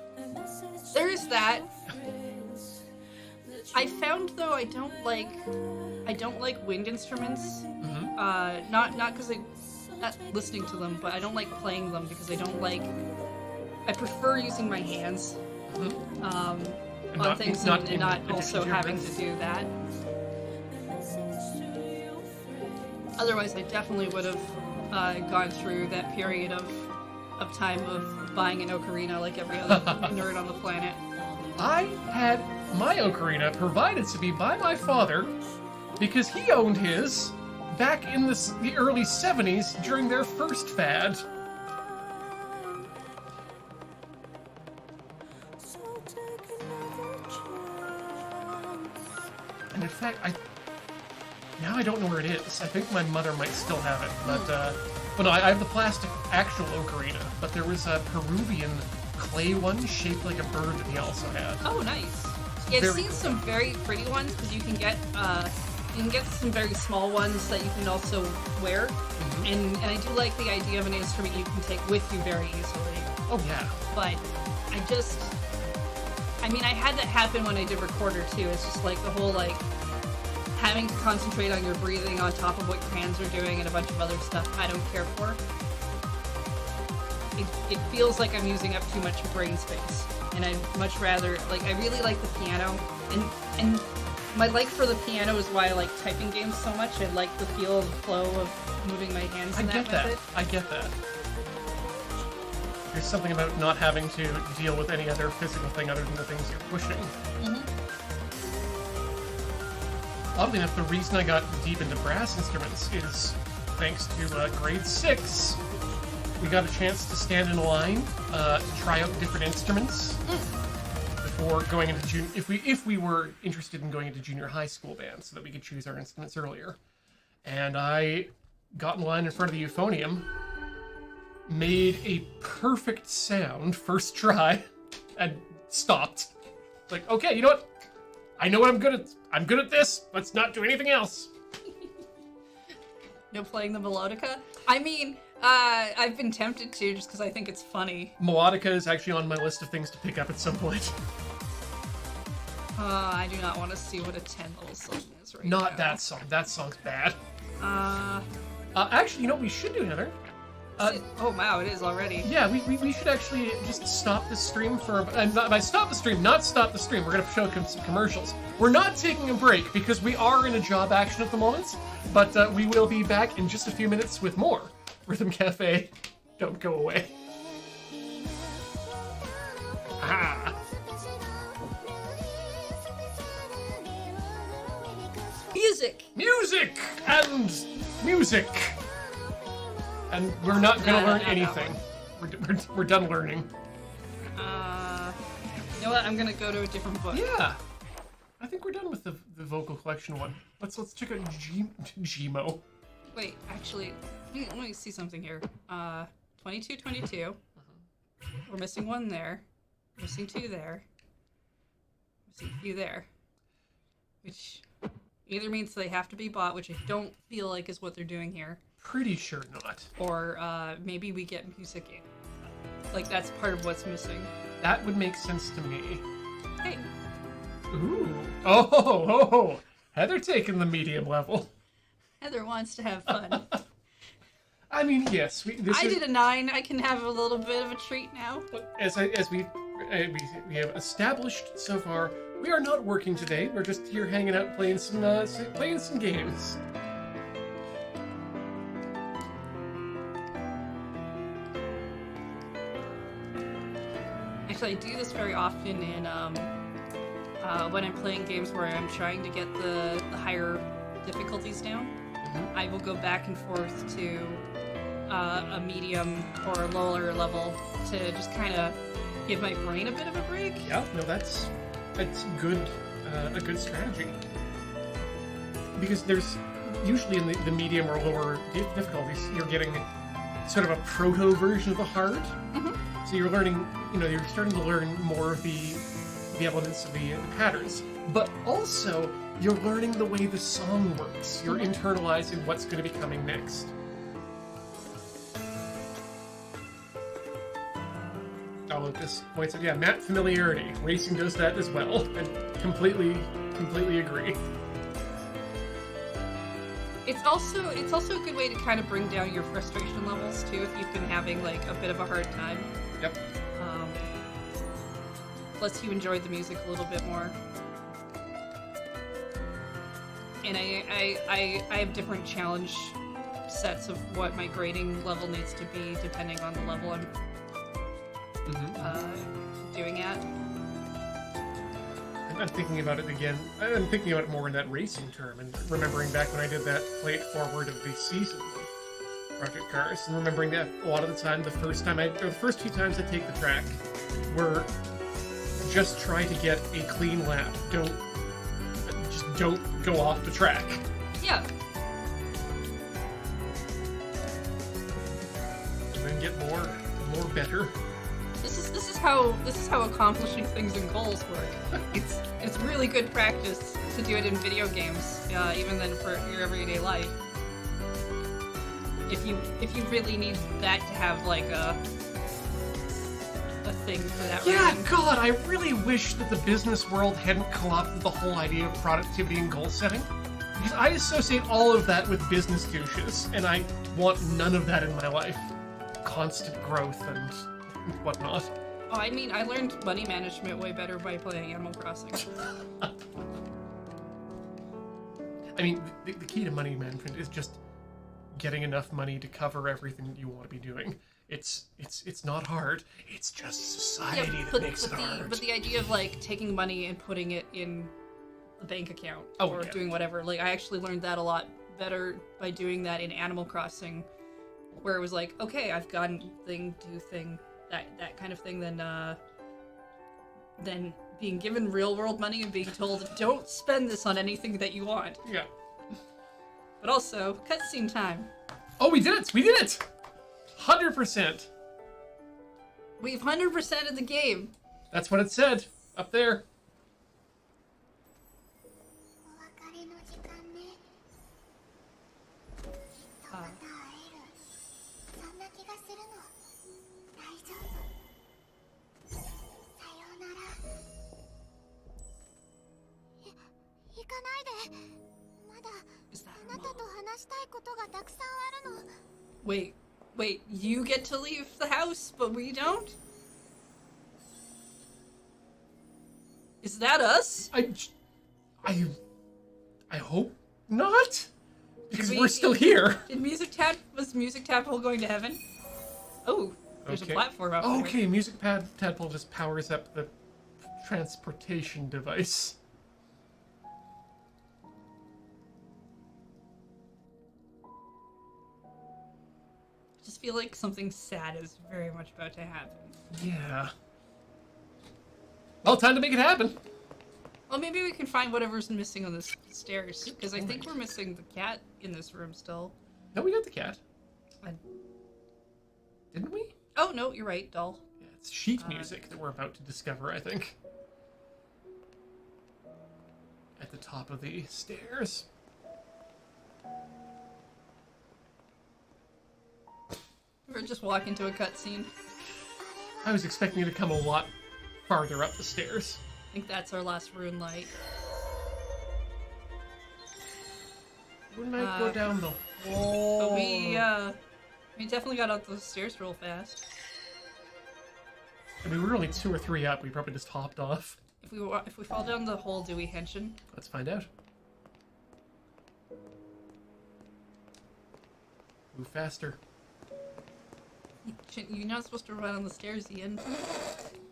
There is that. I found though I don't like wind instruments. Not because I not listening to them, but I don't like playing them because I don't like I prefer using my hands And on not- things not and not in also addition to your having to wrists. do that. Otherwise, I definitely would have gone through that period of time of buying an ocarina like every other nerd on the planet. I had my ocarina provided to me by my father because he owned his back in the early 70s during their first fad. And in fact, now I don't know where it is. I think my mother might still have it, but no, I have the plastic actual ocarina. But there was a Peruvian clay one shaped like a bird that he also had. Oh, nice. Yeah, I've Very seen some very pretty ones because you can get some very small ones that you can also wear, and I do like the idea of an instrument you can take with you very easily. Oh yeah. But I had that happen when I did Recorder too. It's just like the whole like having to concentrate on your breathing on top of what your hands are doing and a bunch of other stuff I don't care for. It feels like I'm using up too much brain space, and I'd much rather, like, I really like the piano, and my like for the piano is why I like typing games so much. I like the feel and the flow of moving my hands in that method. I get that. There's something about not having to deal with any other physical thing other than the things you're pushing. Oddly enough, the reason I got deep into brass instruments is thanks to grade 6. We got a chance to stand in a line, try out different instruments before going into junior. If we were interested in going into junior high school band, so that we could choose our instruments earlier. And I got in line in front of the euphonium, made a perfect sound first try, and stopped. Like, okay, you know what? I know what I'm good at. I'm good at this. Let's not do anything else. No playing the melodica? I mean, I've been tempted to just because I think it's funny. Melodica is actually on my list of things to pick up at some point. I do not want to see what a 10-level song is right now. Not that song. That song's bad. Uh, Actually, you know what we should do, Heather? oh wow, it is already. Yeah, we should actually just stop the stream for... And by stop the stream, not stop the stream. We're going to show some commercials. We're not taking a break because we are in a job action at the moment, but we will be back in just a few minutes with more Rhythm Cafe. Don't go away. Ah. Music! Music! And music! And we're not going to learn anything. We're done learning. You know what? I'm gonna go to a different book. Yeah. I think we're done with the vocal collection one. Let's check out Gmo. Wait, actually, let me see something here. 2222. We're missing one there. Missing 2 there. Missing a few there. Which either means they have to be bought, which I don't feel like is what they're doing here. Pretty sure not. Or maybe we get music in. Like, that's part of what's missing. That would make sense to me. Hey. Ooh. Oh. Heather taking the medium level. Heather wants to have fun. I mean, yes. I did a 9. I can have a little bit of a treat now. As we have established so far, we are not working today. We're just here hanging out, playing some games. Actually, I do this very often in when I'm playing games where I'm trying to get the higher difficulties down. Mm-hmm. I will go back and forth to a medium or a lower level to just kind of give my brain a bit of a break. Yeah, no, that's good. A good strategy. Because there's usually in the medium or lower difficulties, you're getting sort of a proto version of the hard. Mm-hmm. So you're learning, you're starting to learn more of the elements of the patterns. But also, you're learning the way the song works. You're internalizing what's going to be coming next. Oh, this points out, yeah, map familiarity. Racing does that as well. And completely agree. It's also a good way to kind of bring down your frustration levels too if you've been having like a bit of a hard time. Yep. Lets you enjoy the music a little bit more. And I have different challenge sets of what my grading level needs to be depending on the level I'm doing at. I'm thinking about it again. I'm thinking about it more in that racing term, and remembering back when I did that play it forward of the season of Project Cars, and remembering that a lot of the time, the first few times I take the track, were just try to get a clean lap. Don't go off the track. Yeah. And then get more better. This is how accomplishing things and goals work. It's really good practice to do it in video games, even then for your everyday life. If you really need that to have like a thing for that Yeah, reason. God, I really wish that the business world hadn't co-opted the whole idea of productivity and goal setting. Because I associate all of that with business douches, and I want none of that in my life. Constant growth and whatnot. Oh, I mean, I learned money management way better by playing Animal Crossing. I mean, the key to money management is just getting enough money to cover everything that you want to be doing. It's not hard. It's just society that makes it hard. But the idea of like taking money and putting it in the bank account doing whatever, like I actually learned that a lot better by doing that in Animal Crossing, where it was like, okay, I've gotten thing, do thing, that kind of thing, than being given real world money and being told, don't spend this on anything that you want. Yeah. But also, cutscene time. Oh, we did it! We did it! 100%. We've 100%ed the game. That's what it said. Up there. お別れの時間ね。きっとまた会える。そんな気がするの。大丈夫。さようなら。行かないで。まだあなたと話したいことがたくさんあるの。 Wait, you get to leave the house, but we don't? Is that us? I hope not? Because we're still here. Was Music Tadpole going to heaven? Oh, there's a platform out there. Okay, Tadpole just powers up the transportation device. I just feel like something sad is very much about to happen. Yeah. Well, time to make it happen. Well, maybe we can find whatever's missing on the stairs, because I think we're missing the cat in this room still. No, we got the cat. Didn't we? Oh, no, you're right, doll. Yeah, it's sheet music that we're about to discover, I think. At the top of the stairs. We're just walking to a cutscene. I was expecting you to come a lot farther up the stairs. I think that's our last rune light. We might go down the hall. But we definitely got up those stairs real fast. I mean, we were only 2 or 3 up. We probably just hopped off. If we fall down the hole, do we henshin? Let's find out. Move faster. You're not supposed to run on the stairs, Ian.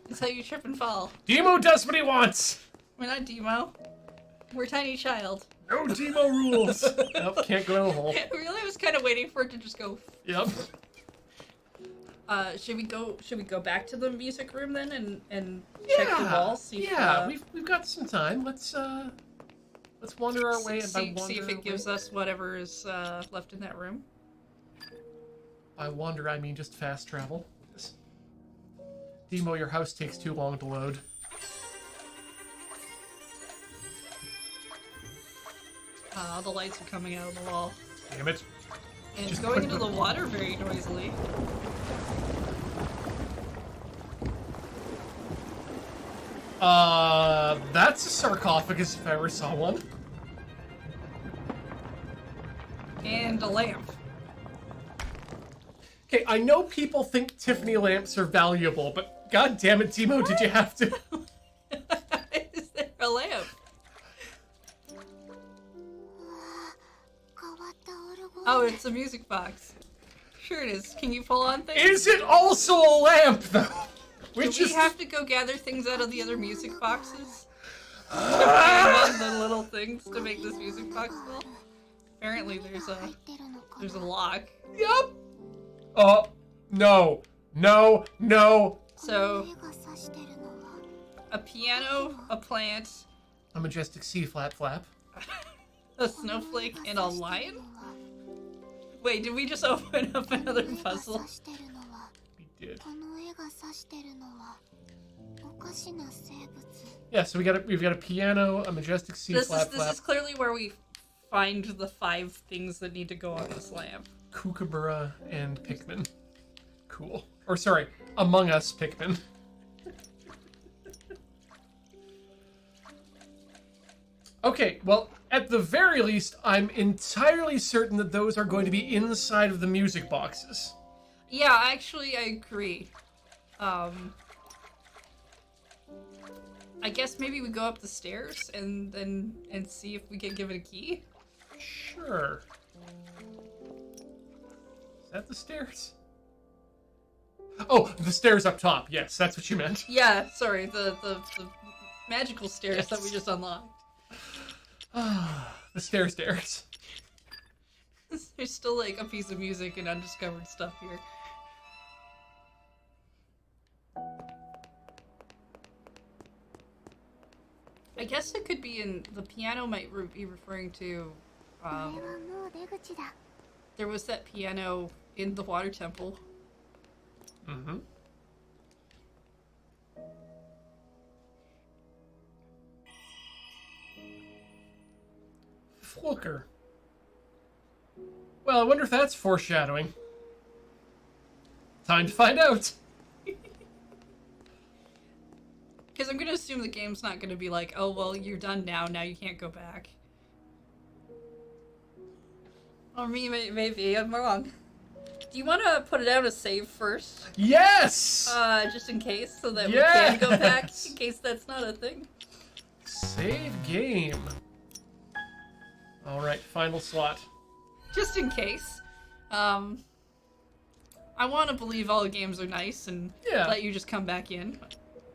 It's how you trip and fall. Deemo does what he wants! We're not Deemo. We're Tiny Child. No Deemo rules! Nope, can't go down the hole. Really, I was kind of waiting for it to just go. Yep. Should we go back to the music room then and check the wall? See if, we've got some time. Let's wander our way, and by wander see if it gives us whatever is left in that room. By wander, I mean just fast travel. Deemo, your house takes too long to load. The lights are coming out of the wall. Damn it. And it's going into the water very noisily. That's a sarcophagus if I ever saw one. And a lamp. Okay, I know people think Tiffany lamps are valuable, but god damn it, Deemo, did you have to? Is there a lamp? 変わったオルゴール Oh, it's a music box. Sure it is. Can you pull on things? Is it also a lamp, though? Do Which we is... have to go gather things out of the other music boxes? To find the little things to make this music box full? Apparently there's 入ってるのか a な lock. Yup! Oh, no. No, no. So, 目が指してるのは a piano, a plant, A majestic C flap flap. a snowflake, and a lion? Wait, did we just open up another 目が puzzle? 指してるのは We did. この絵が指してるのはおかしな生物 Yeah, so we've got a piano, a majestic C flap This flap, is clearly where we find the 5 things that need to go on this lamp. kookaburra, and Pikmin. Cool. Or sorry, Among Us Pikmin. Okay, well, at the very least, I'm entirely certain that those are going to be inside of the music boxes. Yeah, actually, I agree. I guess maybe we go up the stairs and see if we get given a key. Sure. Is that the stairs? Oh, the stairs up top. Yes, that's what you meant. Yeah, sorry, the magical stairs that we Yes. just unlocked. The stairs. There's still like a piece of music and undiscovered stuff here. I guess it could be in the piano might be referring to これはもう出口だ there was that piano in the water temple. Mm-hmm. Flooker. Well, I wonder if that's foreshadowing. Time to find out. Because I'm gonna assume the game's not gonna be like, oh well, you're done now you can't go back. Or maybe I'm wrong. Do you want to put it out a save first? Yes! Just in case, so that we can go back, Yes! in case that's not a thing. Save game. Alright, final slot. Just in case. I want to believe all games are nice and Yeah. let you just come back in.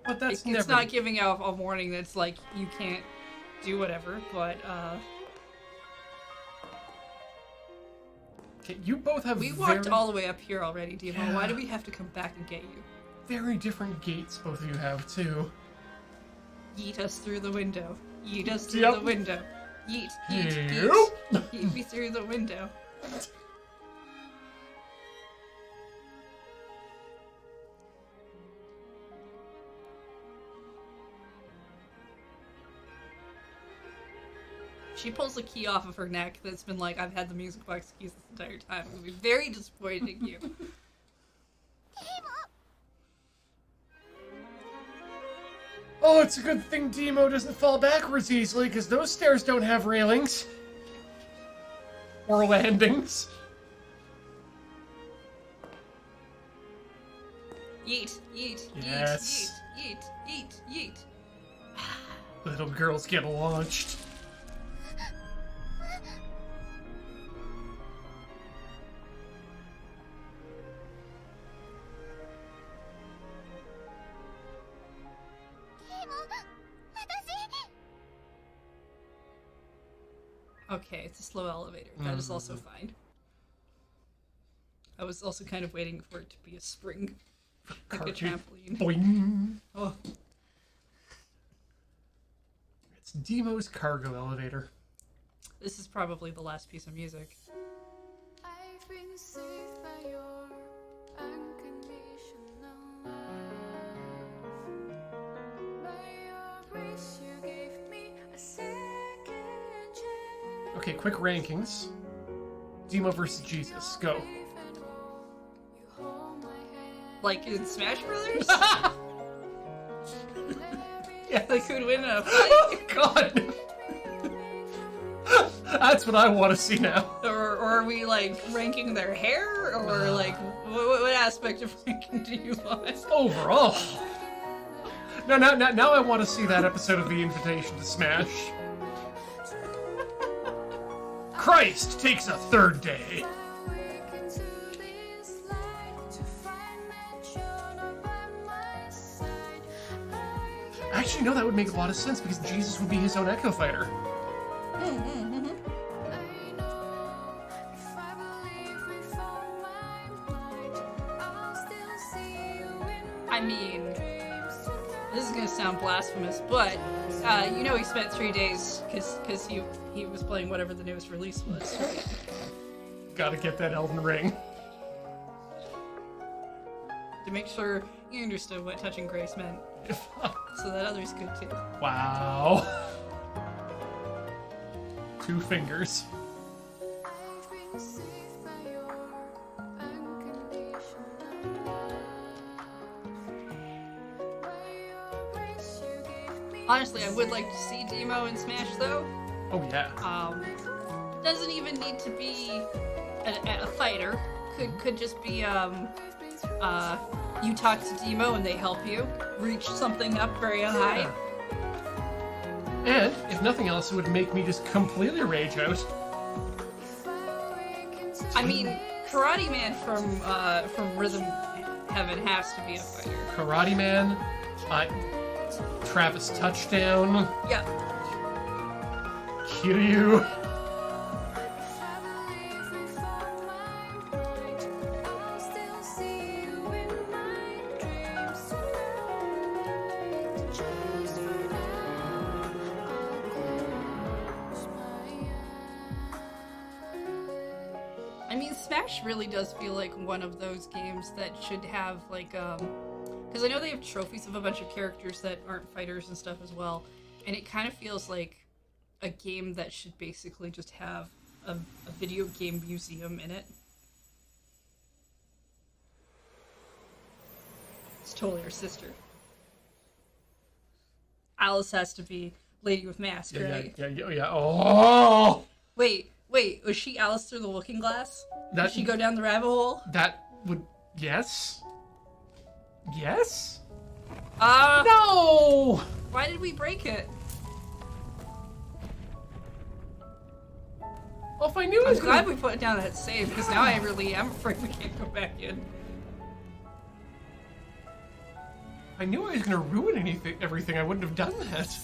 But that's It's never... not giving out a warning that's like, you can't do whatever, but, Okay, you both have we very, walked all the way up here already, Deemo. Yeah. Why do we have to come back and get you? very different gates both of you have, too. Yeet us through the window. Yeet us through Yep. the window. Yeet, yeet, yeet. Yep. Yeet me through the window. She pulls a key off of her neck that's been like, I've had the music box keys this entire time. It would be very disappointing you. Oh, it's a good thing Deemo doesn't fall backwards easily, because those stairs don't have railings. Or landings. Yeet, yeet, Yes. yeet, yeet, yeet, yeet. Little girls get launched. Okay, it's a slow elevator. That is also fine. I was also kind of waiting for it to be a spring. Like a Cartoon. trampoline. Boing. Oh, It's Deemo's cargo elevator. this is probably the last piece of music. I've been saved by your unconditional love. By your grace, you gave me a second chance. Okay, quick rankings. Deemo versus Jesus. Go. If at all you hold my hand, Like in Smash Brothers? Yeah. Like who'd win in a fight? Oh, God. That's what I want to see now. Or are we like ranking their hair? Or like What aspect of Rankin do you want? Overall. Now I want to see that episode of The Invitation to Smash. Christ takes a third day. Actually, no, that would make a lot of sense because Jesus would be his own Echo Fighter. I mean, this is gonna sound blasphemous, but you know he spent 3 days because he was playing whatever the newest release was. Gotta get that Elden Ring. To make sure you understood what touching grace meant, so that others could too. Wow. 2 fingers. Honestly, I would like to see Deemo in Smash though. Oh yeah. Doesn't even need to be a fighter. Could just be you talk to Deemo and they help you reach something up very high. And if nothing else, it would make me just completely rage out. I mean, Karate Man from Rhythm Heaven has to be a fighter. Karate Man, Travis Touchdown, Yeah. Kiryu. I mean, Smash really does feel like one of those games that should have, like, because I know they have trophies of a bunch of characters that aren't fighters and stuff as well, and it kind of feels like a game that should basically just have a video game museum in it. It's totally her sister. Alice has to be Lady with Mask, right? Yeah. Oh! Wait, was she Alice through the Looking Glass? Did she go down the rabbit hole? That would... Yes? Yes? No! No! Why did we break it? Well, if I knew it I'm was glad gonna... we put it down that save, because now I really am afraid we can't go back in. I knew I was gonna ruin everything, I wouldn't have done that.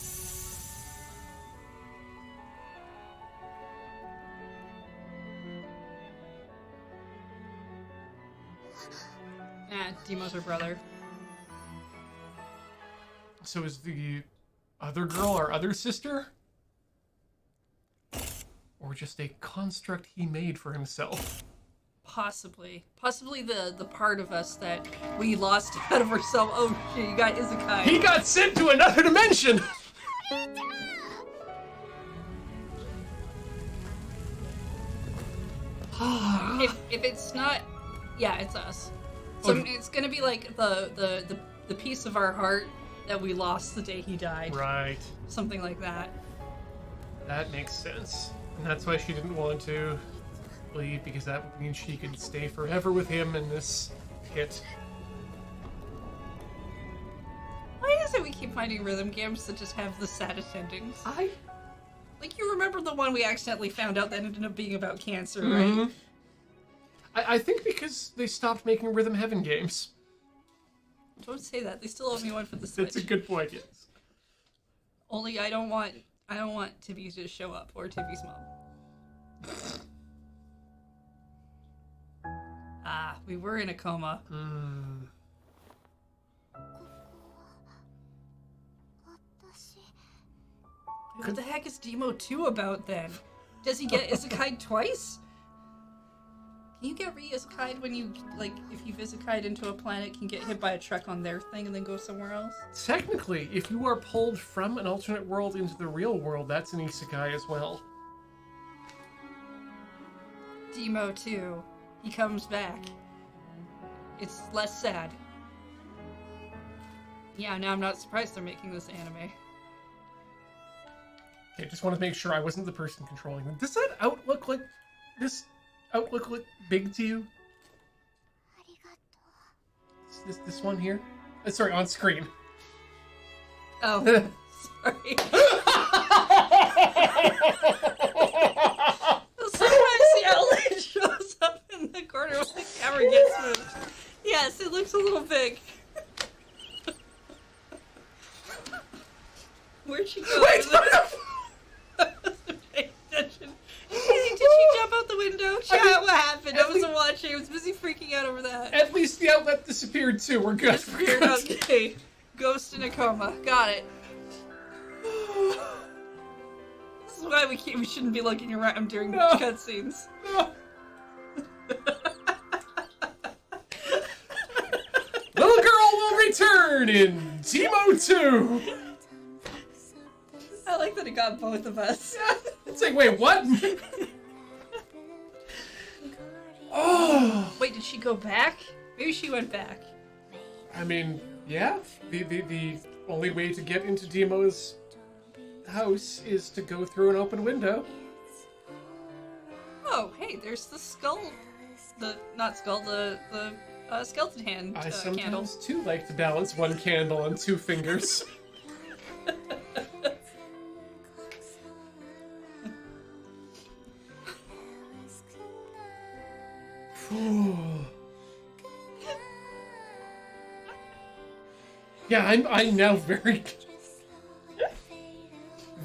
Deemo's her brother. So is the other girl our other sister? Or just a construct he made for himself? Possibly. Possibly the part of us that we lost out of ourselves. Oh shit, you got Isekai. He got sent to another dimension! if it's not... Yeah, it's us. So it's gonna be like the piece of our heart that we lost the day he died. Right. Something like that. That makes sense. And that's why she didn't want to leave, because that would mean she could stay forever with him in this pit. Why is it we keep finding rhythm games that just have the saddest endings? Like, you remember the one we accidentally found out that ended up being about cancer, right? I think because they stopped making Rhythm Heaven games. Don't say that. They still owe me one for the Switch. That's a good point, yes. Only I don't want Tibby to show up, or Tibby's mom. We were in a coma. What the heck is Deemo 2 about then? Does he get isekai twice? Can you get re-isekai'd when you, like, if you've isekai'd into a planet, can get hit by a truck on their thing and then go somewhere else? Technically, if you are pulled from an alternate world into the real world, that's an isekai as well. Deemo 2. He comes back. It's less sad. Yeah, now I'm not surprised they're making this anime. Okay, just want to make sure I wasn't the person controlling them. Does that outlook look big to you? This one here? Sorry, on screen. Oh, sorry. Sometimes the outlet shows up in the corner when the camera gets moved. Yes, it looks a little big. Where'd she go? Wait, I wasn't paying attention. Did she jump out the window? What happened? I wasn't watching. I was busy freaking out over that. At least the outlet disappeared too. We're good. Disappeared. Okay. Ghost in a coma. Got it. This is why we shouldn't be looking around during cutscenes. No. Little girl will return in Deemo 2. I like that it got both of us. It's like, wait, what? Oh. Wait, did she go back? Maybe she went back. I mean, yeah. The only way to get into Deemo's house is to go through an open window. Oh, hey, there's the skull. The skeleton hand I candle. sometimes too like to balance one candle on two fingers. Yeah, I'm now very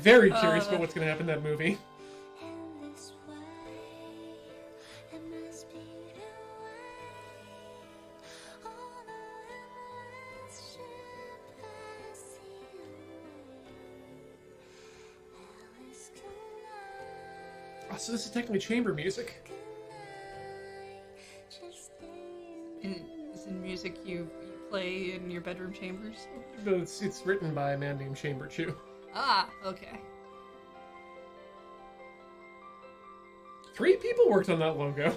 curious about what's gonna happen in that movie. Oh, so this is technically chamber music. Is it music you play in your bedroom chambers? No, it's written by a man named Chamber Chew. Ah, okay. 3 people worked on that logo.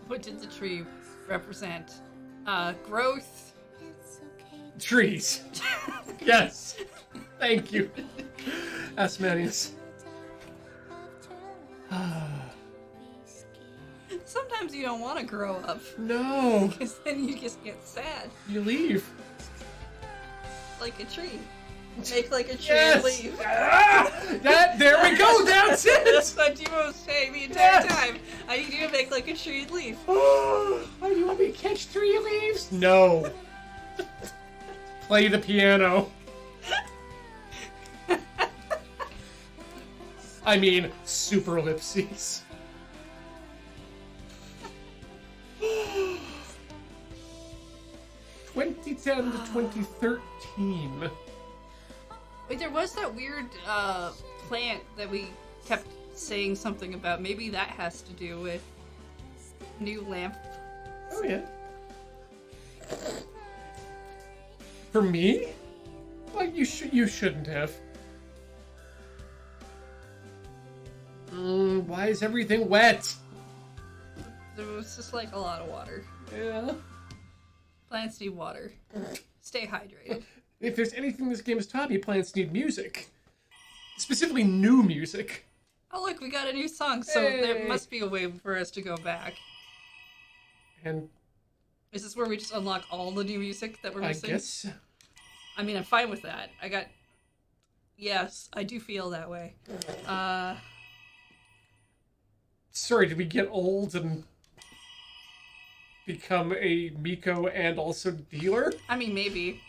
What did the tree represent? Growth? Trees. Yes. Thank you. Asmodeus. Sometimes you don't want to grow up. No. Because then you just get sad. You leave. Like a tree. Make like a tree Yes. and leave. Ah! There we go. That's it. That's what Deemo was saying the entire Yes. time. I need you to make like a tree and leave. Oh, you want me to catch 3 leaves? No. Play the piano. I mean, super ellipses. (2010 to 2013). Wait, there was that weird plant that we kept saying something about. Maybe that has to do with new lamp. Oh yeah. For me? Like you shouldn't have. Why is everything wet? There was just like a lot of water. Yeah. Plants need water. Stay hydrated. If there's anything this game has taught me, plants need music. Specifically new music. Oh look, we got a new song, so Hey. there must be a way for us to go back. And Is this where we just unlock all the new music that we're I missing? guess... I mean, I'm fine with that. Yes, I do feel that way. Sorry, did we get old and become a Miko and also dealer? I mean, maybe.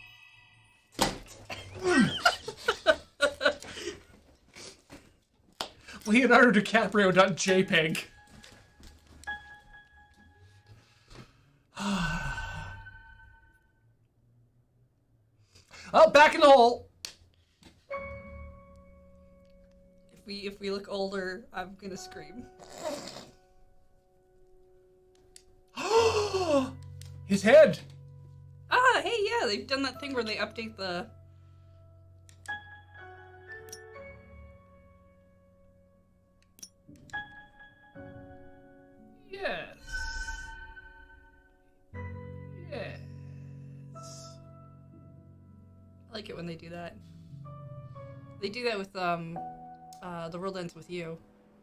Leonardo DiCaprio.jpg. Oh, back in the hole. If we look older, I'm gonna scream. His head. Ah, hey, yeah, they've done that thing where they update the... Yes. Yes. I like it when they do that. They do that with, The World Ends With You.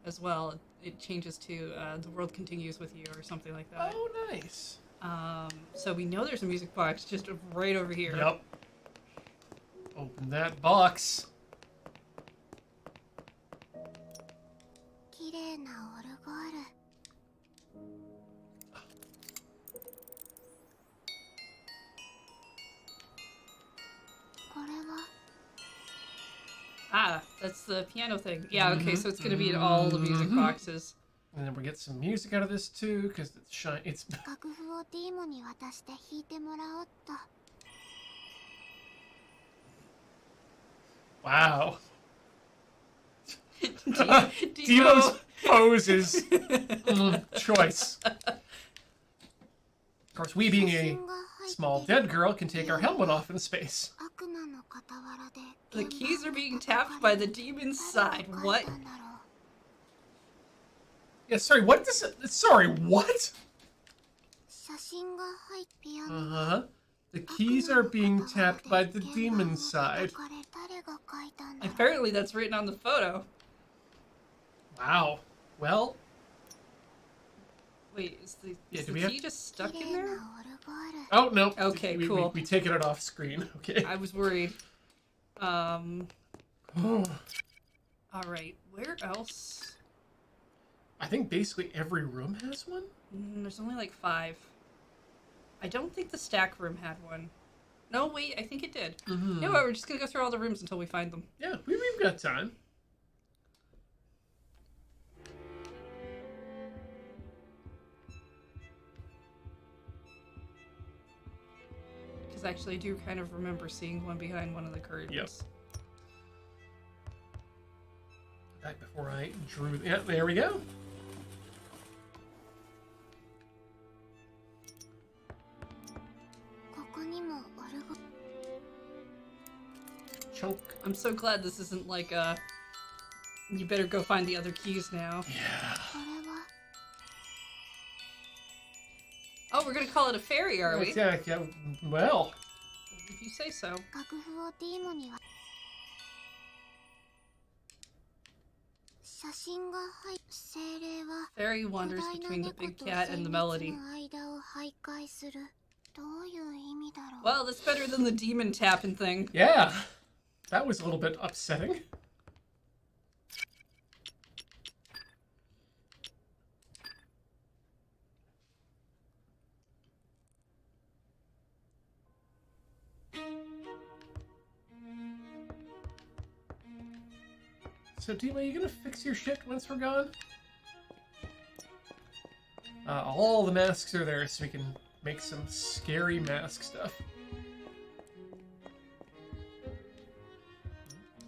as well. It changes to "The World Continues with You" or something like that. Oh, nice. So we know there's a music box just right over here. Yep. Open that box. 綺麗なオルゴール。これは Ah, that's the piano thing. Yeah, okay, so it's gonna be in all the music boxes. And then we get some music out of this too, because it's shiny. It's 楽譜をディーモに渡して弾いてもらおうっと。 wow. Deemo. Deemo's pose is choice. Of course, we being a small dead girl can take our helmet off in space. 悪魔の傍らで The keys are being tapped by the demon's side. What? Yeah, sorry, what does it... Sorry, what? 写真が入ってピアノ Uh-huh. The keys are being tapped by the demon's side. これ誰が書いたんだろう Apparently that's written on the photo. Wow. Well, Wait, is the, Yeah, is do the we have- key just stuck 綺 in 麗 there? なオルゴール oh, no. Okay, we, cool. We taken it off screen. Okay. I was worried. Alright, where else? I think basically every room has one. There's only like 5. I don't think the stack room had one. No, wait, I think it did. Mm-hmm. You know what, we're just gonna go through all the rooms until we find them. Yeah, we've got time. Because actually I do kind of remember seeing one behind one of the curtains. Yep. Back before I drew... Yeah, there we go. Chunk. I'm so glad this isn't like a... You better go find the other keys now. Yeah. これは Oh, we're gonna call it a fairy, are we? Yeah, yeah, well... If you say so. 楽譜をディーモには写真が入っ精霊は Fairy 巨 wanders 大な between the 猫 big と cat 旋 and the 律 melody. の間を徘徊するどういう意味だろう Well, that's better than the demon tapping thing. Yeah. That was a little bit upsetting. So, Deemo, you gonna fix your shit once we're gone? All the masks are there so we can make some scary mask stuff.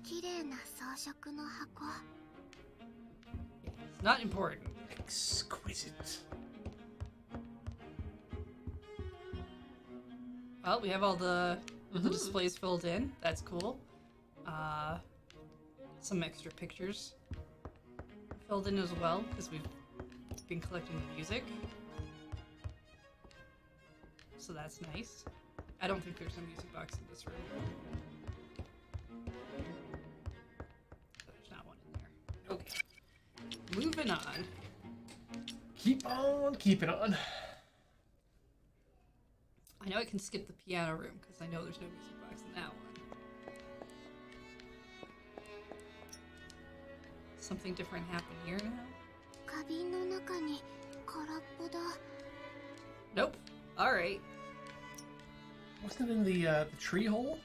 綺麗な装飾の箱 It's not important. Exquisite. Well, we have all the Mhm. displays filled in. That's cool. Some extra pictures filled in as well because we've been collecting the music. So that's nice. I don't think there's a music box in this room. There's not one in there. Okay. Moving on. Keep on keeping on. I know I can skip the piano room because I know there's no music box in that one. Something different happen here now? 花瓶の中に空っぽだ Nope. Alright. Wasn't it in the tree hole?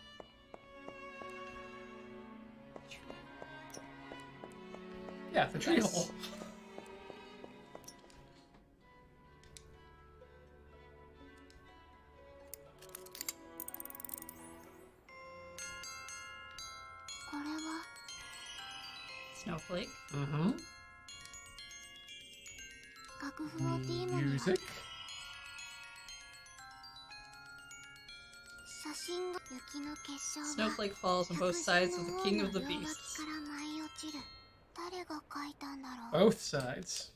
Yeah, the tree Yes. hole. Snowflake. Mm-hmm. 楽譜をディーモには Music. 写真が雪の結晶が Snowflake falls on both sides of the king of the beasts. から舞い落ちる誰が書いたんだろう Both sides.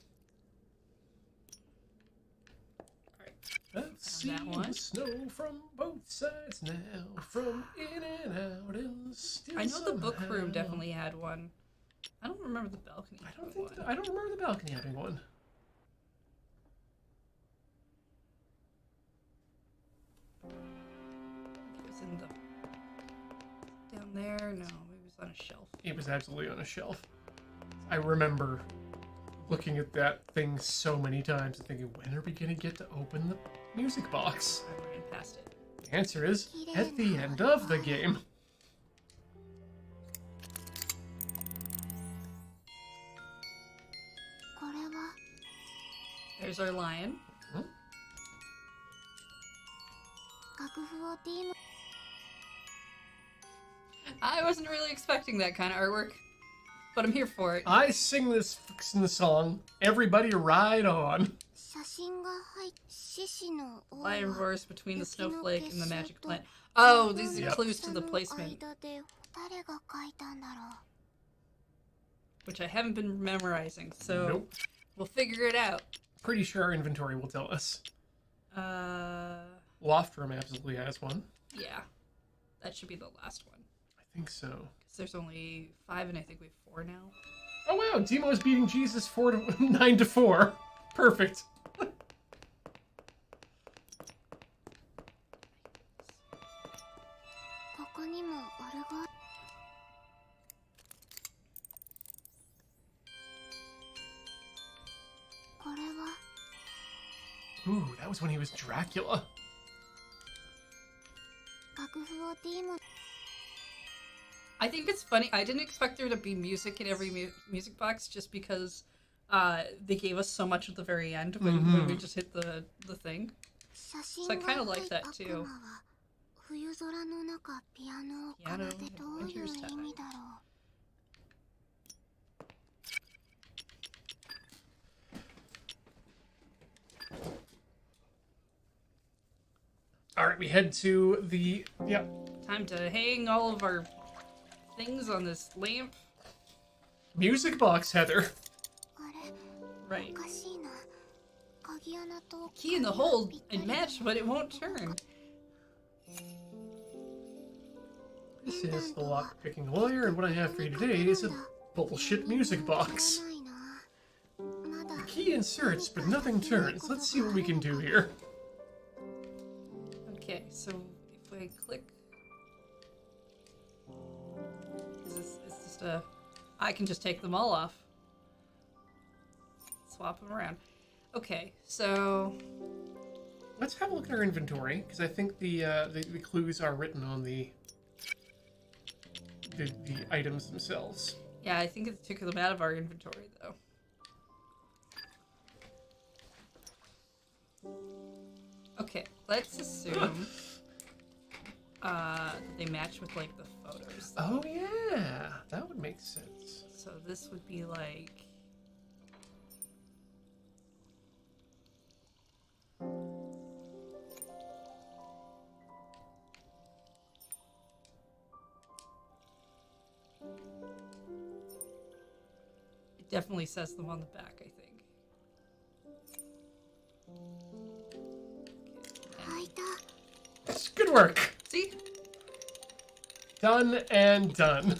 Let's see that one. the snow from both sides now, from in and out and still I know the book room somehow. definitely had one. I don't remember the balcony. I don't remember the balcony having one. It was in the down there. No, it was on a shelf. It was absolutely on a shelf. I remember looking at that thing so many times and thinking, when are we going to get to open the music box? I ran past it. The answer is at the end of the game. There's our lion. Hmm? I wasn't really expecting that kind of artwork, but I'm here for it. I sing this in the song, everybody ride on. Lion roars between the snowflake and the magic plant. Oh, these are Yep. clues to the placement, which I haven't been memorizing, so Nope. we'll figure it out. Pretty sure our inventory will tell us. Loft room absolutely has one. Yeah. That should be the last one. I think so. 'Cause there's only 5 and I think we have 4 now. Oh wow, Deemo's beating Jesus 9-4. Perfect. Ooh, that was when he was Dracula. I think it's funny. I didn't expect there to be music in every music box just because they gave us so much at the very end when we just hit the thing. So I kind of like that too. Piano, winter's time. Alright, we head to the... Yeah. Time to hang all of our things on this lamp. Music box, Heather. Right. Key in the hole and match, but it won't turn. This is the lock-picking lawyer, and what I have for you today is a bullshit music box. The key inserts, but nothing turns. Let's see what we can do here. Okay, so if I click... Is this just a... I can just take them all off. Swap them around. Okay, so... Let's have a look at our inventory, because I think the clues are written on the items themselves. Yeah, I think it took them out of our inventory, though. Okay, let's assume they match with, like, the photos. Oh, yeah. That would make sense. So this would be, like... It definitely says them on the back, I think. Good work. See? Done and done.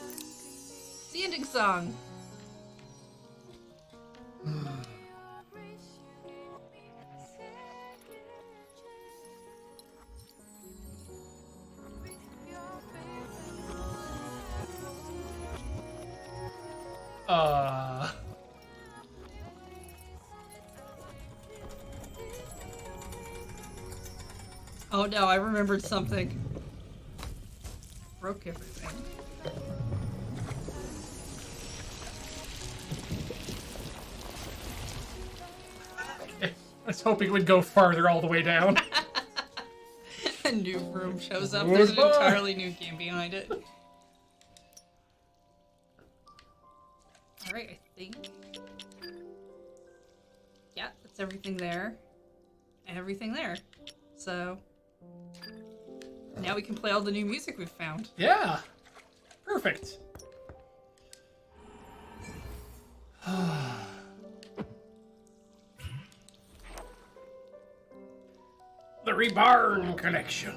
It's the ending song. Oh no, I remembered something. Broke everything. I was hoping it would go farther all the way down. A new room shows up. There's an entirely new game behind it. Alright, I think... Yeah, that's everything there. And everything there. So... Now we can play all the new music we've found. Yeah. Perfect. The Reborn collection.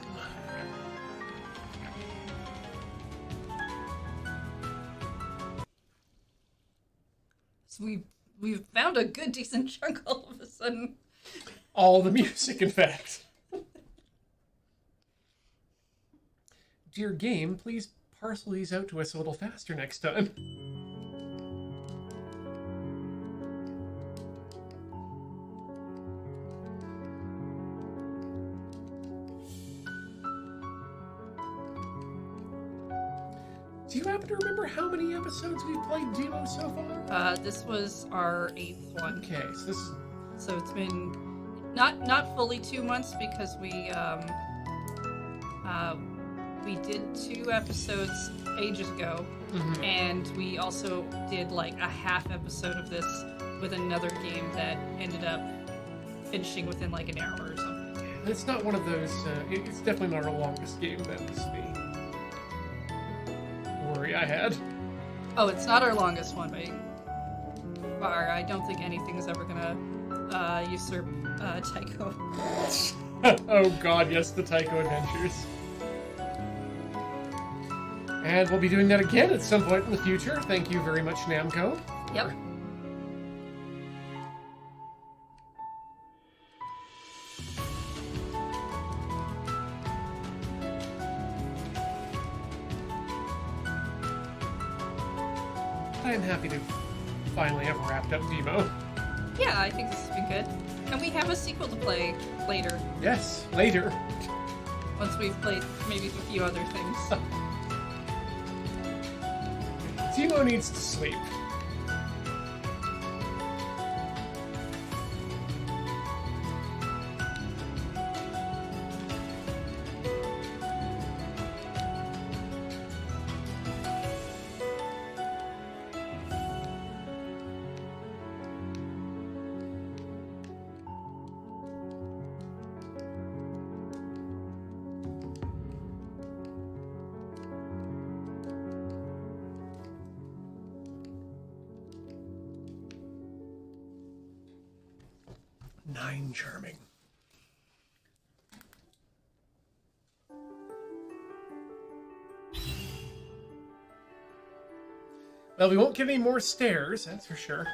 So we've found a good decent chunk all of a sudden. All the music, in fact. Dear game, please parcel these out to us a little faster next time. Do you happen to remember how many episodes we've played Deemo so far? This was our 8th one. Okay, so this is... So it's been not fully 2 months because we did 2 episodes ages ago, and we also did like a half episode of this with another game that ended up finishing within like an hour or something. It's not one of those... it's definitely not our longest game. That was the worry I had. Oh, it's not our longest one by far. I don't think anything's ever gonna usurp Taiko. Oh god, yes, the Taiko Adventures. And we'll be doing that again at some point in the future. Thank you very much, Namco. Yep. I'm happy to finally have wrapped up Deemo. Yeah, I think this has been good. And we have a sequel to play later, Yes, later. once we've played maybe a few other things. Deemo needs to sleep. Nine charming. Well, we won't get any more stairs, that's for sure.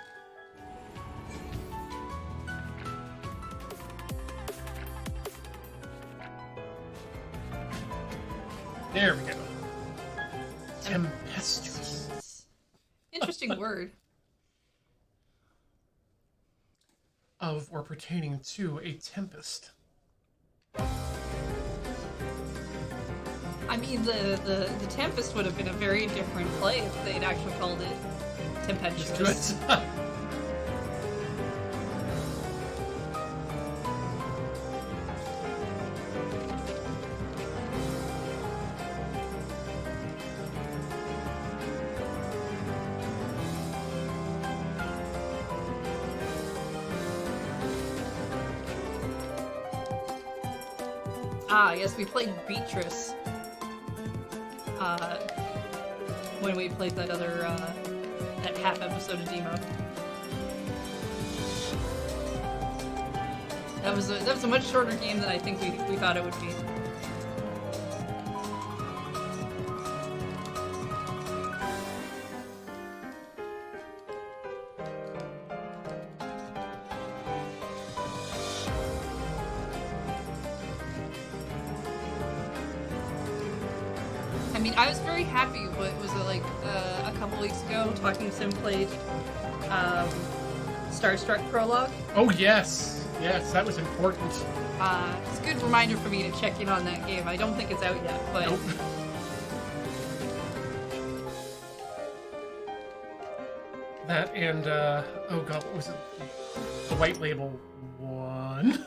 There we go. Tempestuous. Interesting word. Of or pertaining to a tempest. I mean, the Tempest would have been a very different play if they'd actually called it Just Tempestuous. do it. Ah, yes, we played Beatrice. When we played that other, that half episode of Deemo. That was a much shorter game than I think we thought it would be. I mean, I was very happy. What was it like a couple weeks ago? Talking Sim played Starstruck Prologue. Oh yes, yes, that was important. It's a good reminder for me to check in on that game. I don't think it's out yet, but Nope. That and oh god, what was it? The white label one.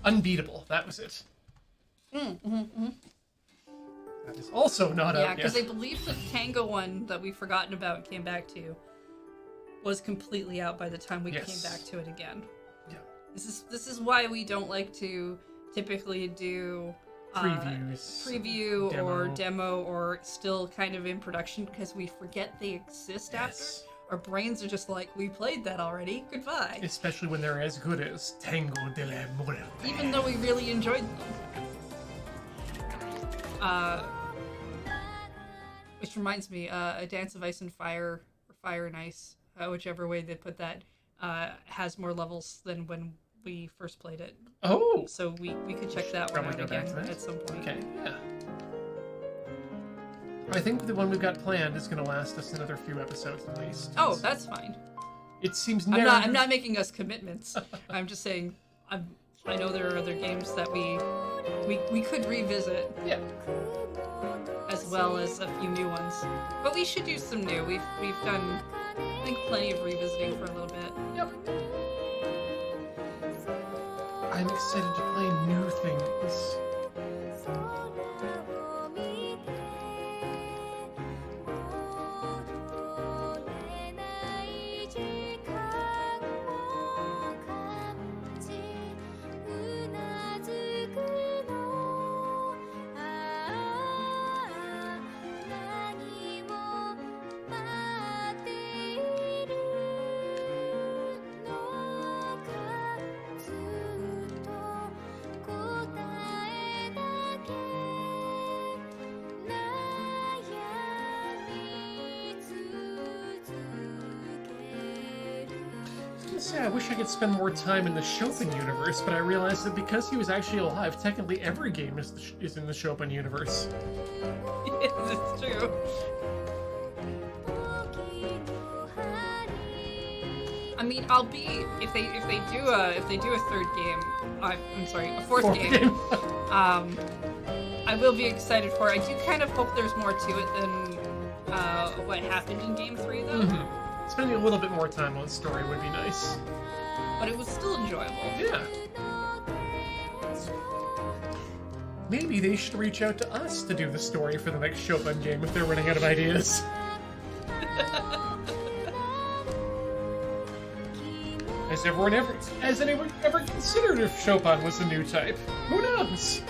Unbeatable. That was it. That is also not yeah, out because yet. I believe the Tango one that we've forgotten about and came back to was completely out by the time we Yes. came back to it again. Yeah. This is why we don't like to typically do Previews, or demo or still kind of in production because we forget they exist after. Our brains are just like, we played that already, goodbye. Especially when they're as good as Tango de la Muerte. Even though we really enjoyed them. Which reminds me, A Dance of Ice and Fire, or Fire and Ice, whichever way they put that, has more levels than when we first played it. Oh! So we could check that one out again at some point. Okay, yeah. I think the one we've got planned is going to last us another few episodes at least. Oh, that's fine. It seems I'm not making us commitments. I'm just saying I know there are other games that we could revisit. Yeah. As well as a few new ones. But we should do some new. We've done, I think, plenty of revisiting for a little bit. Yep. I'm excited to play new things. I wish I could spend more time in the Chopin universe, but I realized that because he was actually alive, technically every game is in the Chopin universe. Yes, it's true. I mean, I'll be if they do a third game. I'm sorry, a fourth game. I will be excited for it. I do kind of hope there's more to it than what happened in Game 3, though. Mm-hmm. Spending a little bit more time on the story would be nice. But it was still enjoyable. Yeah. Maybe they should reach out to us to do the story for the next Chopin game if they're running out of ideas. Has anyone ever considered if Chopin was a new type? Who knows?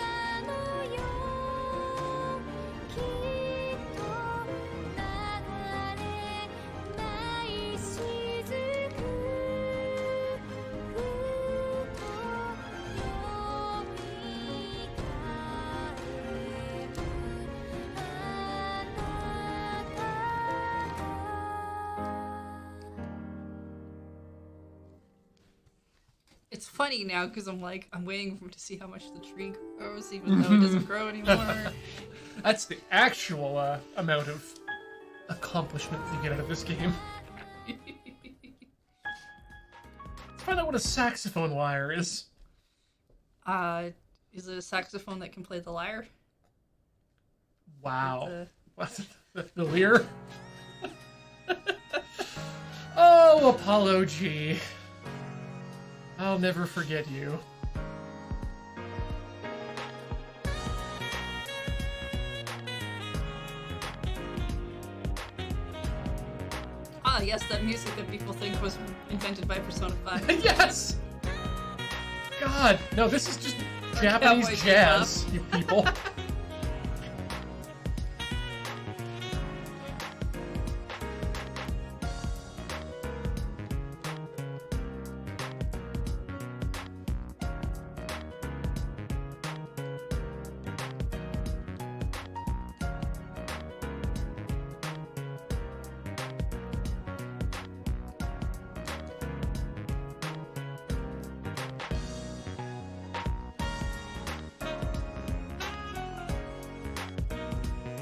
It's funny now because I'm waiting to see how much the tree grows, even though it doesn't grow anymore. That's the actual amount of accomplishment you get out of this game. Let's find out what a saxophone lyre is. Is it a saxophone that can play the lyre? Wow. What? The lyre? Oh, Apollo G. I'll never forget you. Ah, yes, that music that people think was invented by Persona 5. Yes! God, no, this is just Japanese Cowboy jazz, you people.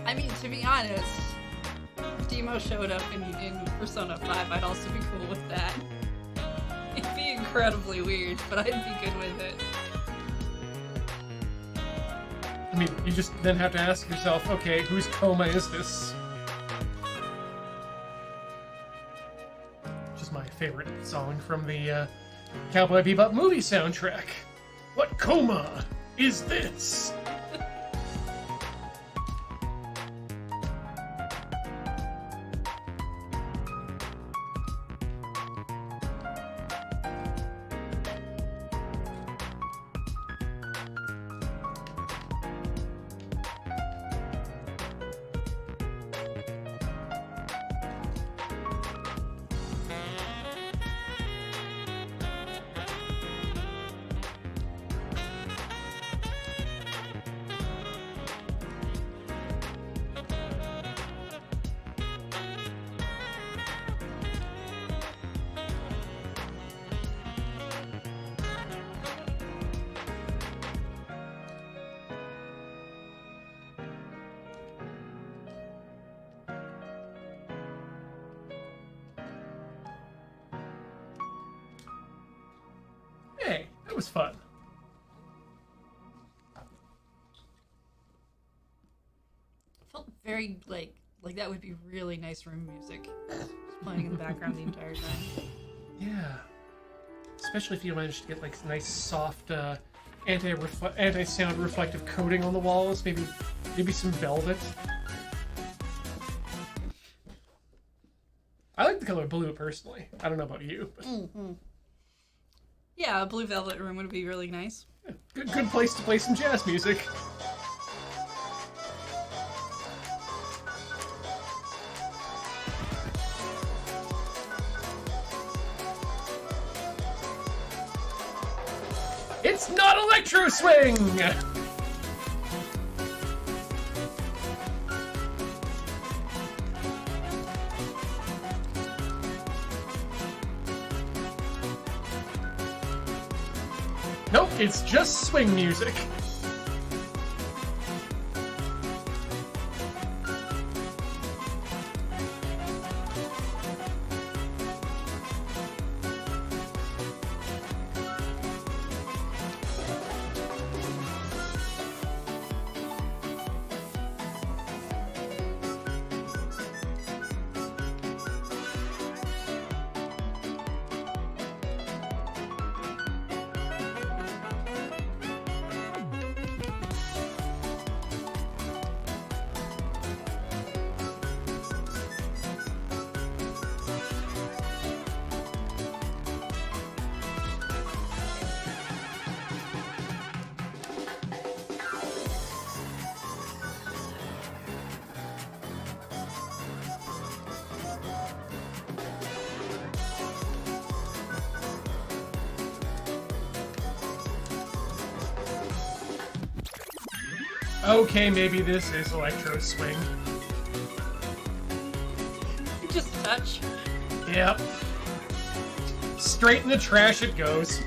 I mean, to be honest, if Deemo showed up in Persona 5, I'd also be cool with that. It'd be incredibly weird, but I'd be good with it. I mean, you just then have to ask yourself, okay, whose coma is this? Which is my favorite song from the Cowboy Bebop movie soundtrack. What coma is this? That was fun. Felt very like that would be really nice room music, just playing in the background the entire time. Yeah. Especially if you manage to get like nice soft anti-sound reflective coating on the walls, maybe some velvet. I like the color blue personally. I don't know about you, but Yeah, a blue velvet room would be really nice. good place to play some jazz music. It's not Electro Swing! Nope, it's just swing music. Okay, maybe this is Electro Swing. Just a touch. Yep. Straight in the trash it goes.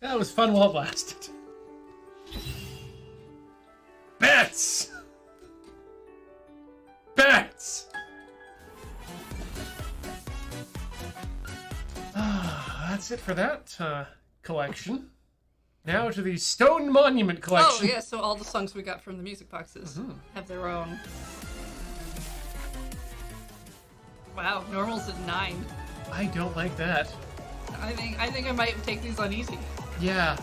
That was fun while it lasted. Bets! Bets! That's it for that collection. Now to the Stone Monument collection. Oh yeah, so all the songs we got from the music boxes have their own. Wow, normal's at 9. I don't like that. I think I might take these on easy. Yeah.